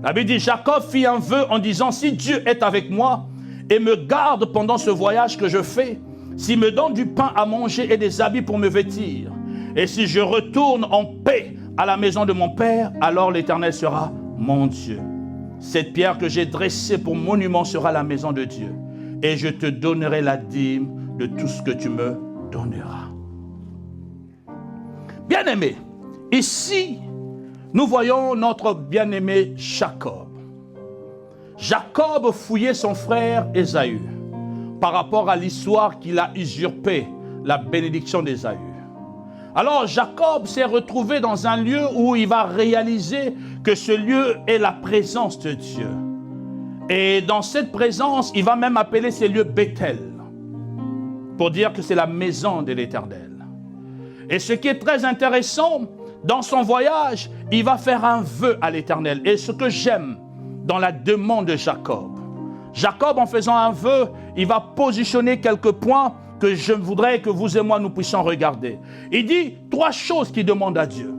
La Bible dit, Jacob fit un vœu en disant, si Dieu est avec moi et me garde pendant ce voyage que je fais, s'il me donne du pain à manger et des habits pour me vêtir, et si je retourne en paix à la maison de mon père, alors l'Éternel sera mon Dieu. Cette pierre que j'ai dressée pour monument sera la maison de Dieu, et je te donnerai la dîme de tout ce que tu me donneras. Bien-aimé, ici, nous voyons notre bien-aimé Jacob. Jacob fouillait son frère Ésaü par rapport à l'histoire qu'il a usurpé la bénédiction d'Ésaü. Alors Jacob s'est retrouvé dans un lieu où il va réaliser que ce lieu est la présence de Dieu. Et dans cette présence, il va même appeler ces lieux Bethel, pour dire que c'est la maison de l'Éternel. Et ce qui est très intéressant, dans son voyage, il va faire un vœu à l'Éternel. Et ce que j'aime dans la demande de Jacob, Jacob, en faisant un vœu, il va positionner quelques points que je voudrais que vous et moi nous puissions regarder. Il dit 3 choses qu'il demande à Dieu.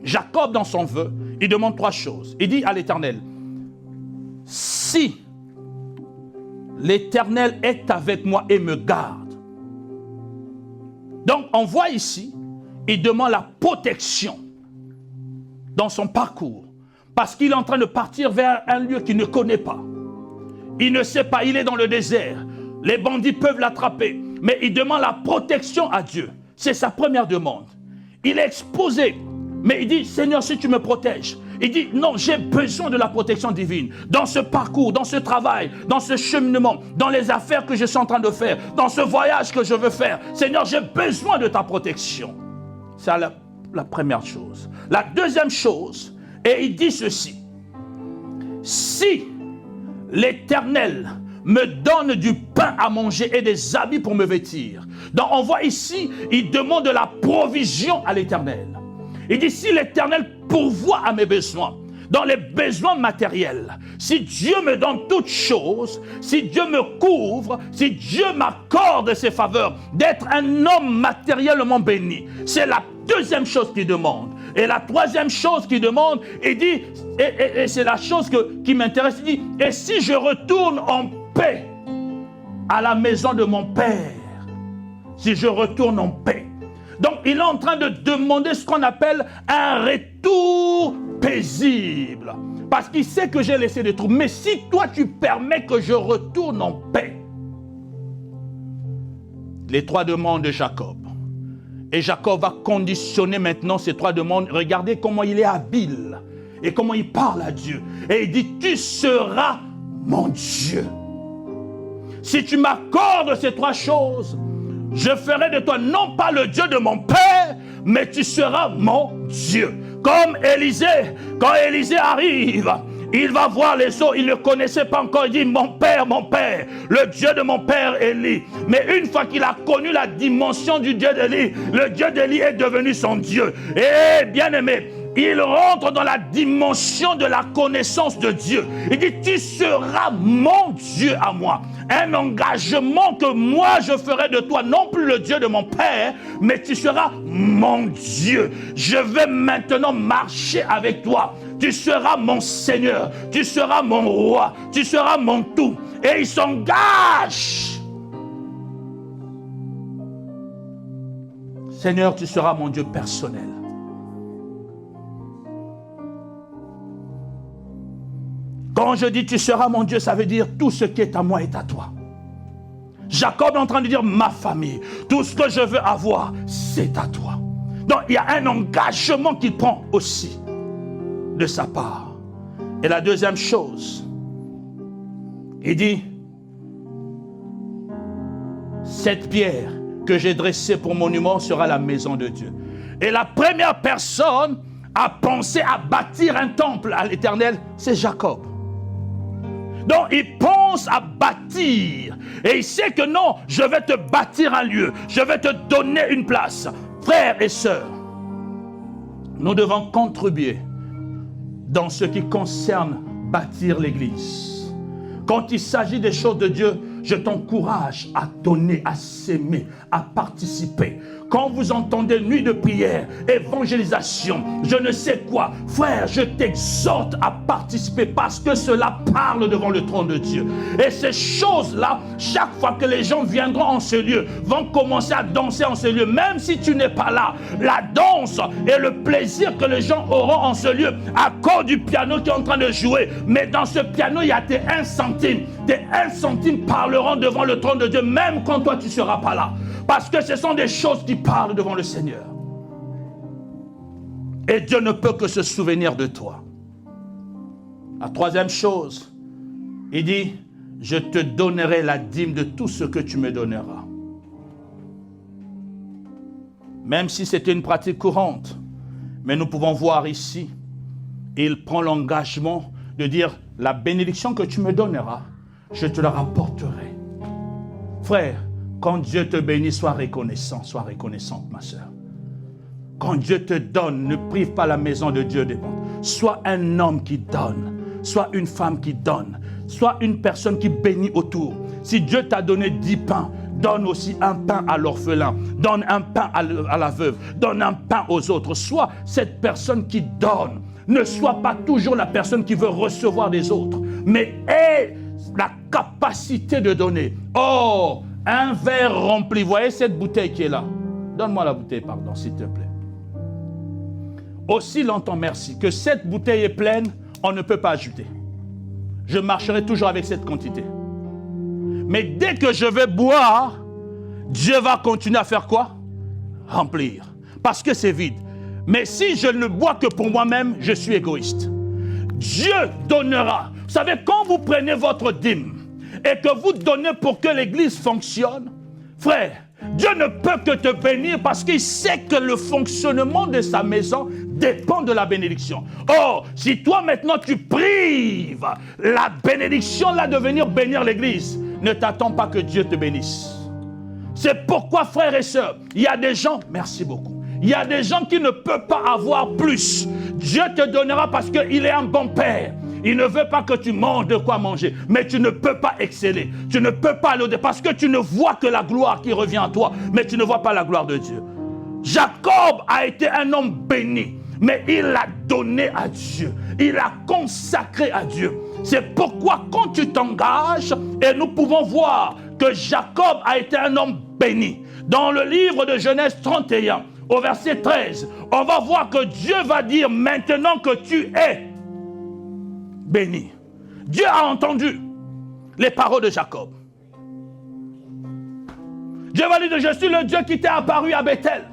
Jacob, dans son vœu, il demande 3 choses. Il dit à l'Éternel, si l'Éternel est avec moi et me garde. Donc on voit ici, il demande la protection dans son parcours. Parce qu'il est en train de partir vers un lieu qu'il ne connaît pas. Il ne sait pas, il est dans le désert. Les bandits peuvent l'attraper. Mais il demande la protection à Dieu. C'est sa première demande. Il est exposé. Mais il dit, Seigneur, si tu me protèges. Il dit, non, j'ai besoin de la protection divine. Dans ce parcours, dans ce travail, dans ce cheminement, dans les affaires que je suis en train de faire, dans ce voyage que je veux faire. Seigneur, j'ai besoin de ta protection. C'est la première chose. La deuxième chose, et il dit ceci. Si l'Éternel me donne du pain à manger et des habits pour me vêtir. Donc on voit ici, il demande de la provision à l'Éternel. Il dit, si l'Éternel pourvoit à mes besoins, dans les besoins matériels, si Dieu me donne toutes choses, si Dieu me couvre, si Dieu m'accorde ses faveurs, d'être un homme matériellement béni, c'est la deuxième chose qu'il demande. Et la troisième chose qu'il demande, il dit, et c'est la chose qui m'intéresse, il dit, et si je retourne en paix à la maison de mon Père, si je retourne en paix. Donc il est en train de demander ce qu'on appelle un retour paisible. Parce qu'il sait que j'ai laissé des trous. Mais si toi tu permets que je retourne en paix. Les trois demandes de Jacob. Et Jacob va conditionner maintenant ces trois demandes. Regardez comment il est habile. Et comment il parle à Dieu. Et il dit, tu seras mon Dieu. Si tu m'accordes ces trois choses, je ferai de toi non pas le Dieu de mon Père, mais tu seras mon Dieu. Comme Élisée, quand Élisée arrive, il va voir les eaux, il ne connaissait pas encore, il dit, mon Père, le Dieu de mon Père Élie. Mais une fois qu'il a connu la dimension du Dieu d'Élie, le Dieu d'Élie est devenu son Dieu. Et bien aimé, il rentre dans la dimension de la connaissance de Dieu. Il dit, tu seras mon Dieu à moi. Un engagement que moi je ferai de toi, non plus le Dieu de mon Père, mais tu seras mon Dieu. Je vais maintenant marcher avec toi. Tu seras mon Seigneur, tu seras mon roi, tu seras mon tout. Et il s'engage. Seigneur, tu seras mon Dieu personnel. Quand je dis tu seras mon Dieu, ça veut dire tout ce qui est à moi est à toi. Jacob est en train de dire ma famille, tout ce que je veux avoir, c'est à toi. Donc il y a un engagement qu'il prend aussi de sa part. Et la deuxième chose, il dit, cette pierre que j'ai dressée pour monument sera la maison de Dieu. Et la première personne à penser à bâtir un temple à l'Éternel, c'est Jacob. Donc il pense à bâtir. Et il sait que non, je vais te bâtir un lieu. Je vais te donner une place. Frères et sœurs, nous devons contribuer dans ce qui concerne bâtir l'église. Quand il s'agit des choses de Dieu, je t'encourage à donner, à s'aimer, à participer. Quand vous entendez nuit de prière, évangélisation, je ne sais quoi, frère, je t'exhorte à participer parce que cela parle devant le trône de Dieu. Et ces choses-là, chaque fois que les gens viendront en ce lieu, vont commencer à danser en ce lieu, même si tu n'es pas là. La danse et le plaisir que les gens auront en ce lieu, à cause du piano qui est en train de jouer. Mais dans ce piano, il y a tes 1 centime. Tes 1 centime parleront devant le trône de Dieu, même quand toi tu ne seras pas là. Parce que ce sont des choses qui parlent devant le Seigneur. Et Dieu ne peut que se souvenir de toi. La troisième chose, il dit, je te donnerai la dîme de tout ce que tu me donneras. Même si c'était une pratique courante, mais nous pouvons voir ici, il prend l'engagement de dire, la bénédiction que tu me donneras, je te la rapporterai. Frère, quand Dieu te bénit, sois reconnaissant, sois reconnaissante, ma soeur. Quand Dieu te donne, ne prive pas la maison de Dieu des mondes. Sois un homme qui donne, sois une femme qui donne, sois une personne qui bénit autour. Si Dieu t'a donné 10 pains, donne aussi un pain à l'orphelin, donne un pain à la veuve, donne un pain aux autres. Sois cette personne qui donne. Ne sois pas toujours la personne qui veut recevoir des autres, mais aie la capacité de donner. Oh, un verre rempli. Vous voyez cette bouteille qui est là? Donne-moi la bouteille, pardon, s'il te plaît. Aussi longtemps, merci, que cette bouteille est pleine, on ne peut pas ajouter. Je marcherai toujours avec cette quantité. Mais dès que je vais boire, Dieu va continuer à faire quoi? Remplir. Parce que c'est vide. Mais si je ne bois que pour moi-même, je suis égoïste. Dieu donnera. Vous savez, quand vous prenez votre dîme et que vous donnez pour que l'église fonctionne, frère, Dieu ne peut que te bénir parce qu'il sait que le fonctionnement de sa maison dépend de la bénédiction. Or, si toi maintenant tu prives la bénédiction là de venir bénir l'église, ne t'attends pas que Dieu te bénisse. C'est pourquoi, frères et sœurs, il y a des gens, merci beaucoup, il y a des gens qui ne peuvent pas avoir plus. Dieu te donnera parce qu'il est un bon père. Il ne veut pas que tu manges de quoi manger, mais tu ne peux pas exceller. Tu ne peux pas aller au-delà parce que tu ne vois que la gloire qui revient à toi, mais tu ne vois pas la gloire de Dieu. Jacob a été un homme béni, mais il l'a donné à Dieu. Il l'a consacré à Dieu. C'est pourquoi quand tu t'engages, et nous pouvons voir que Jacob a été un homme béni. Dans le livre de Genèse 31, au verset 13, on va voir que Dieu va dire maintenant que tu es béni. Dieu a entendu les paroles de Jacob. Dieu va dire, je suis le Dieu qui t'est apparu à Bethel.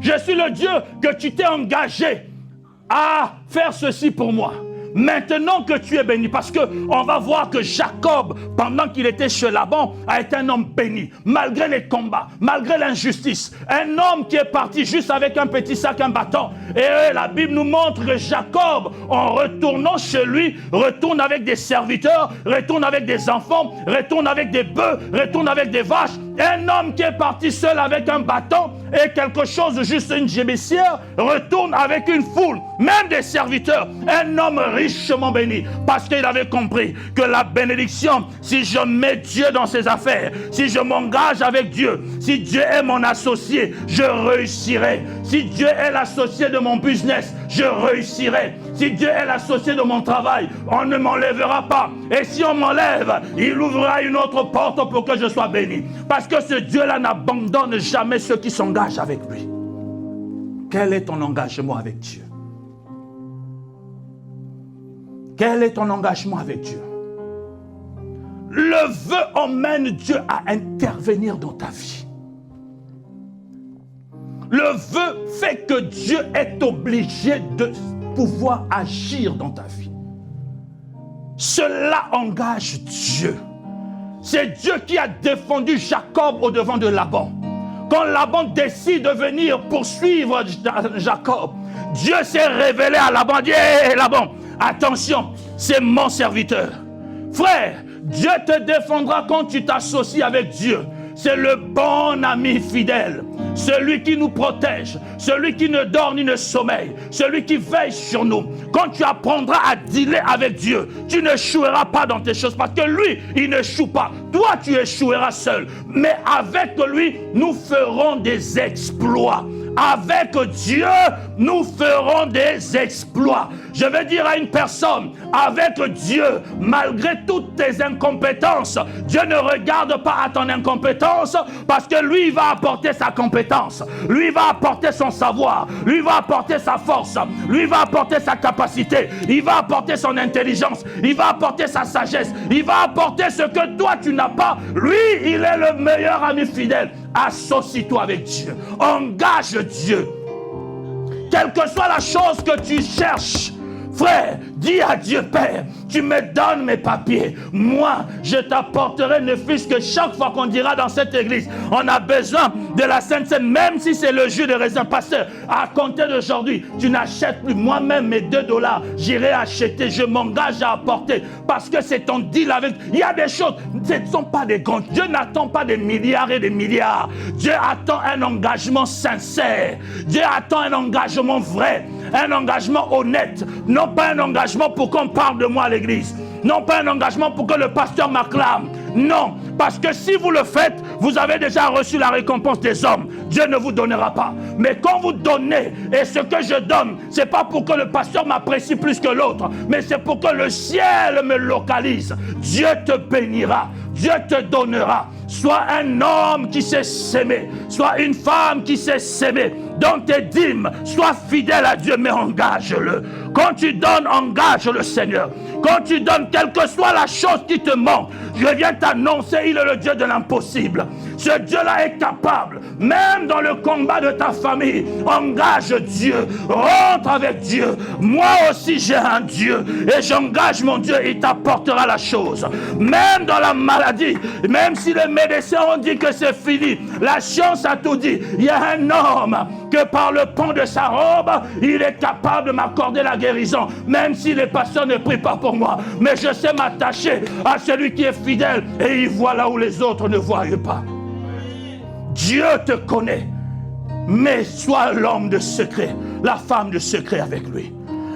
Je suis le Dieu que tu t'es engagé à faire ceci pour moi. Maintenant que tu es béni, parce qu'on va voir que Jacob, pendant qu'il était chez Laban, a été un homme béni, malgré les combats, malgré l'injustice. Un homme qui est parti juste avec un petit sac, un bâton. Et la Bible nous montre que Jacob, en retournant chez lui, retourne avec des serviteurs, retourne avec des enfants, retourne avec des bœufs, retourne avec des vaches. Un homme qui est parti seul avec un bâton et quelque chose, juste une gémissière, retourne avec une foule, même des serviteurs. Un homme richement béni, parce qu'il avait compris que la bénédiction, si je mets Dieu dans ses affaires, si je m'engage avec Dieu, si Dieu est mon associé, je réussirai. Si Dieu est l'associé de mon business, je réussirai. Si Dieu est l'associé de mon travail, on ne m'enlèvera pas. Et si on m'enlève, il ouvrira une autre porte pour que je sois béni. Parce que ce Dieu-là n'abandonne jamais ceux qui s'engagent avec lui. Quel est ton engagement avec Dieu? Quel est ton engagement avec Dieu? Le vœu emmène Dieu à intervenir dans ta vie. Le vœu fait que Dieu est obligé de pouvoir agir dans ta vie. Cela engage Dieu. C'est Dieu qui a défendu Jacob au devant de Laban. Quand Laban décide de venir poursuivre Jacob, Dieu s'est révélé à Laban. Dit, hey, Laban, attention, c'est mon serviteur. Frère, Dieu te défendra quand tu t'associes avec Dieu. C'est le bon ami fidèle, celui qui nous protège, celui qui ne dort ni ne sommeille, celui qui veille sur nous. Quand tu apprendras à dealer avec Dieu, tu n'échoueras pas dans tes choses parce que lui, il n'échoue pas. Toi, tu échoueras seul. Mais avec lui, nous ferons des exploits. Avec Dieu, nous ferons des exploits. Je vais dire à une personne, avec Dieu, malgré toutes tes incompétences, Dieu ne regarde pas à ton incompétence parce que lui, il va apporter sa compétence. Lui, il va apporter son savoir. Lui, il va apporter sa force. Lui, il va apporter sa capacité. Il va apporter son intelligence. Il va apporter sa sagesse. Il va apporter ce que toi, tu n'as pas. Lui, il est le meilleur ami fidèle. Associe-toi avec Dieu. Engage Dieu. Quelle que soit la chose que tu cherches, frère, dis à Dieu, Père, tu me donnes mes papiers. Moi, je t'apporterai, ne fût-ce que chaque fois qu'on dira dans cette église, on a besoin de la Sainte Seine, même si c'est le jus de raisin. Pasteur, à compter d'aujourd'hui, tu n'achètes plus. Moi-même, mes $2, j'irai acheter. Je m'engage à apporter parce que c'est ton deal avec. Il y a des choses, ce ne sont pas des comptes. Dieu n'attend pas des milliards et des milliards. Dieu attend un engagement sincère. Dieu attend un engagement vrai, un engagement honnête. Non pas un engagement pour qu'on parle de moi à l'église. Non pas un engagement pour que le pasteur m'acclame. Non, parce que si vous le faites, vous avez déjà reçu la récompense des hommes. Dieu ne vous donnera pas. Mais quand vous donnez, et ce que je donne, c'est pas pour que le pasteur m'apprécie plus que l'autre, mais c'est pour que le ciel me localise. Dieu te bénira, Dieu te donnera. Sois un homme qui sait s'aimer, sois une femme qui sait s'aimer. Dans tes dîmes, sois fidèle à Dieu, mais engage-le. Quand tu donnes, engage le Seigneur. Quand tu donnes, quelle que soit la chose qui te manque, je viens t'annoncer, il est le Dieu de l'impossible. Ce Dieu-là est capable, même dans le combat de ta famille. Engage Dieu, rentre avec Dieu. Moi aussi j'ai un Dieu et j'engage mon Dieu, il t'apportera la chose. Même dans la maladie, même si les médecins ont dit que c'est fini, la science a tout dit. Il y a un homme que par le pont de sa robe, il est capable de m'accorder la guérison, même si les pasteurs ne prient pas pour moi. Mais je sais m'attacher à celui qui est fidèle et il voit là où les autres ne voient pas. Dieu te connaît, mais sois l'homme de secret, la femme de secret avec lui.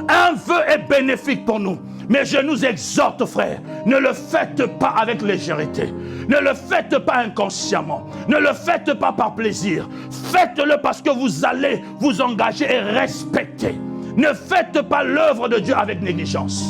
Un vœu est bénéfique pour nous, mais je nous exhorte, frère, ne le faites pas avec légèreté, ne le faites pas inconsciemment, ne le faites pas par plaisir, faites-le parce que vous allez vous engager et respecter. Ne faites pas l'œuvre de Dieu avec négligence.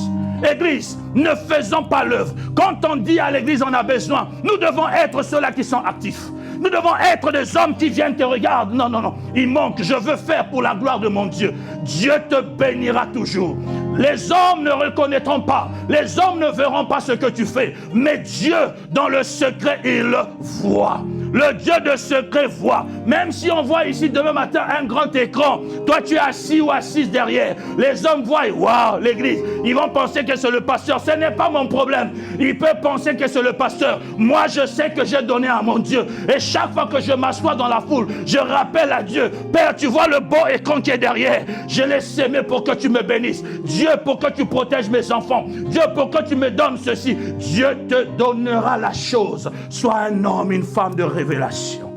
Église, ne faisons pas l'œuvre. Quand on dit à l'église on a besoin, nous devons être ceux-là qui sont actifs. Nous devons être des hommes qui viennent te regarder. Non, non, non. Il manque. Je veux faire pour la gloire de mon Dieu. Dieu te bénira toujours. Les hommes ne reconnaîtront pas. Les hommes ne verront pas ce que tu fais. Mais Dieu, dans le secret, il le voit. Le Dieu de secret voit. Même si on voit ici demain matin un grand écran, toi tu es assis ou assise derrière. Les hommes voient, waouh, l'église. Ils vont penser que c'est le pasteur. Ce n'est pas mon problème. Ils peuvent penser que c'est le pasteur. Moi, je sais que j'ai donné à mon Dieu. Et chaque fois que je m'assois dans la foule, je rappelle à Dieu, Père, tu vois le beau écran qui est derrière. Je l'ai sémé pour que tu me bénisses. Dieu, pour que tu protèges mes enfants. Dieu, pour que tu me donnes ceci. Dieu te donnera la chose. Sois un homme, une femme de révélation.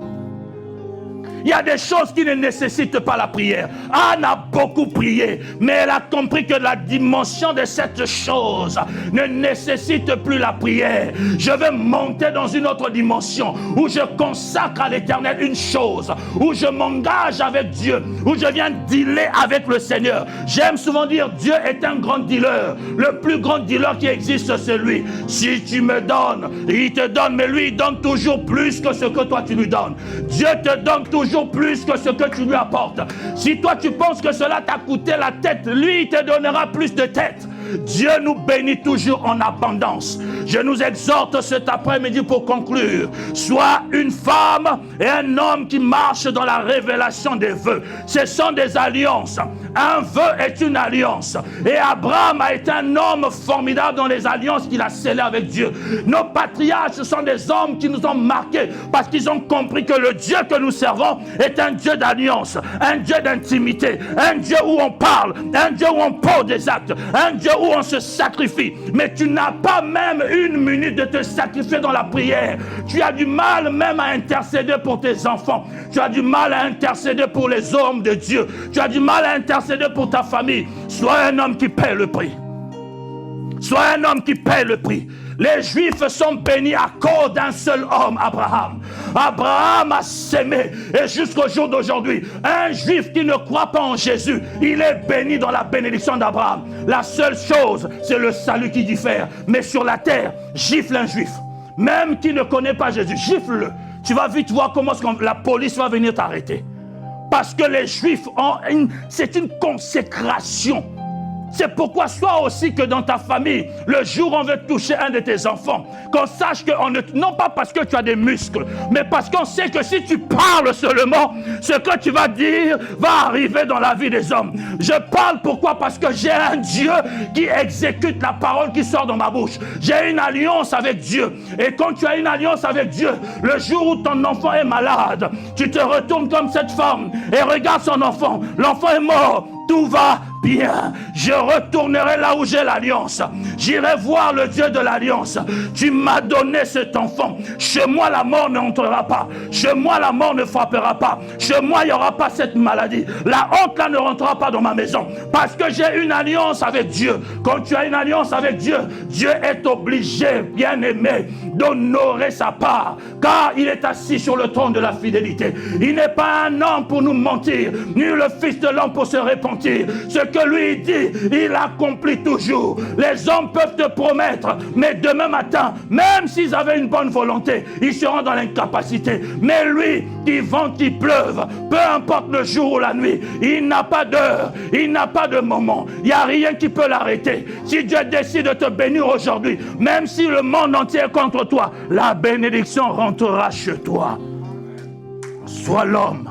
Il y a des choses qui ne nécessitent pas la prière. Anne a beaucoup prié, mais elle a compris que la dimension de cette chose ne nécessite plus la prière. Je veux monter dans une autre dimension où je consacre à l'Éternel une chose, où je m'engage avec Dieu, où je viens dealer avec le Seigneur. J'aime souvent dire Dieu est un grand dealer. Le plus grand dealer qui existe, c'est lui. Si tu me donnes, il te donne, mais lui, il donne toujours plus que ce que toi tu lui donnes. Dieu te donne toujours plus que ce que tu lui apportes. Si toi tu penses que cela t'a coûté la tête, lui il te donnera plus de tête. Dieu nous bénit toujours en abondance. Je nous exhorte cet après-midi pour conclure. Sois une femme et un homme qui marche dans la révélation des vœux. Ce sont des alliances. Un vœu est une alliance. Et Abraham a été un homme formidable dans les alliances qu'il a scellées avec Dieu. Nos patriarches sont des hommes qui nous ont marqués parce qu'ils ont compris que le Dieu que nous servons est un Dieu d'alliance, un Dieu d'intimité, un Dieu où on parle, un Dieu où on pose des actes, un Dieu où on se sacrifie. Mais tu n'as pas même une minute de te sacrifier dans la prière. Tu as du mal même à intercéder pour tes enfants. Tu as du mal à intercéder pour les hommes de Dieu. Tu as du mal à intercéder pour ta famille. Sois un homme qui paie le prix. Sois un homme qui paie le prix. Les Juifs sont bénis à cause d'un seul homme, Abraham. Abraham a sémé. Et jusqu'au jour d'aujourd'hui, un Juif qui ne croit pas en Jésus, il est béni dans la bénédiction d'Abraham. La seule chose, c'est le salut qui diffère. Mais sur la terre, gifle un Juif. Même qui ne connaît pas Jésus, gifle-le. Tu vas vite voir comment la police va venir t'arrêter. Parce que les Juifs c'est une consécration. C'est pourquoi sois aussi que dans ta famille, le jour où on veut toucher un de tes enfants, qu'on sache que, non pas parce que tu as des muscles, mais parce qu'on sait que si tu parles seulement, ce que tu vas dire va arriver dans la vie des hommes. Je parle pourquoi? Parce que j'ai un Dieu qui exécute la parole qui sort de ma bouche. J'ai une alliance avec Dieu. Et quand tu as une alliance avec Dieu, le jour où ton enfant est malade, tu te retournes comme cette femme et regarde son enfant. L'enfant est mort. Tout va bien. Je retournerai là où j'ai l'alliance. J'irai voir le Dieu de l'alliance. Tu m'as donné cet enfant. Chez moi, la mort n'entrera pas. Chez moi, la mort ne frappera pas. Chez moi, il n'y aura pas cette maladie. La honte là ne rentrera pas dans ma maison. Parce que j'ai une alliance avec Dieu. Quand tu as une alliance avec Dieu, Dieu est obligé, bien aimé, d'honorer sa part. Car il est assis sur le trône de la fidélité. Il n'est pas un homme pour nous mentir, ni le fils de l'homme pour se repentir. Ce que lui dit, il accomplit toujours. Les hommes peuvent te promettre, mais demain matin, même s'ils avaient une bonne volonté, ils seront dans l'incapacité. Mais lui, qu'il vente, qu'il pleuve, peu importe le jour ou la nuit, il n'a pas d'heure, il n'a pas de moment. Il n'y a rien qui peut l'arrêter. Si Dieu décide de te bénir aujourd'hui, même si le monde entier est contre toi, la bénédiction rentrera chez toi. Sois l'homme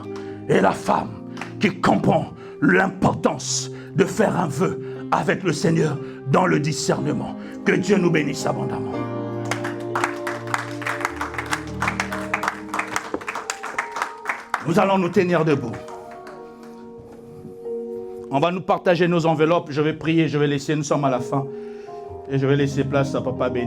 et la femme qui comprend l'importance de faire un vœu avec le Seigneur dans le discernement. Que Dieu nous bénisse abondamment. Nous allons nous tenir debout. On va nous partager nos enveloppes. Je vais prier, je vais laisser, nous sommes à la fin. Et je vais laisser place à Papa Béni.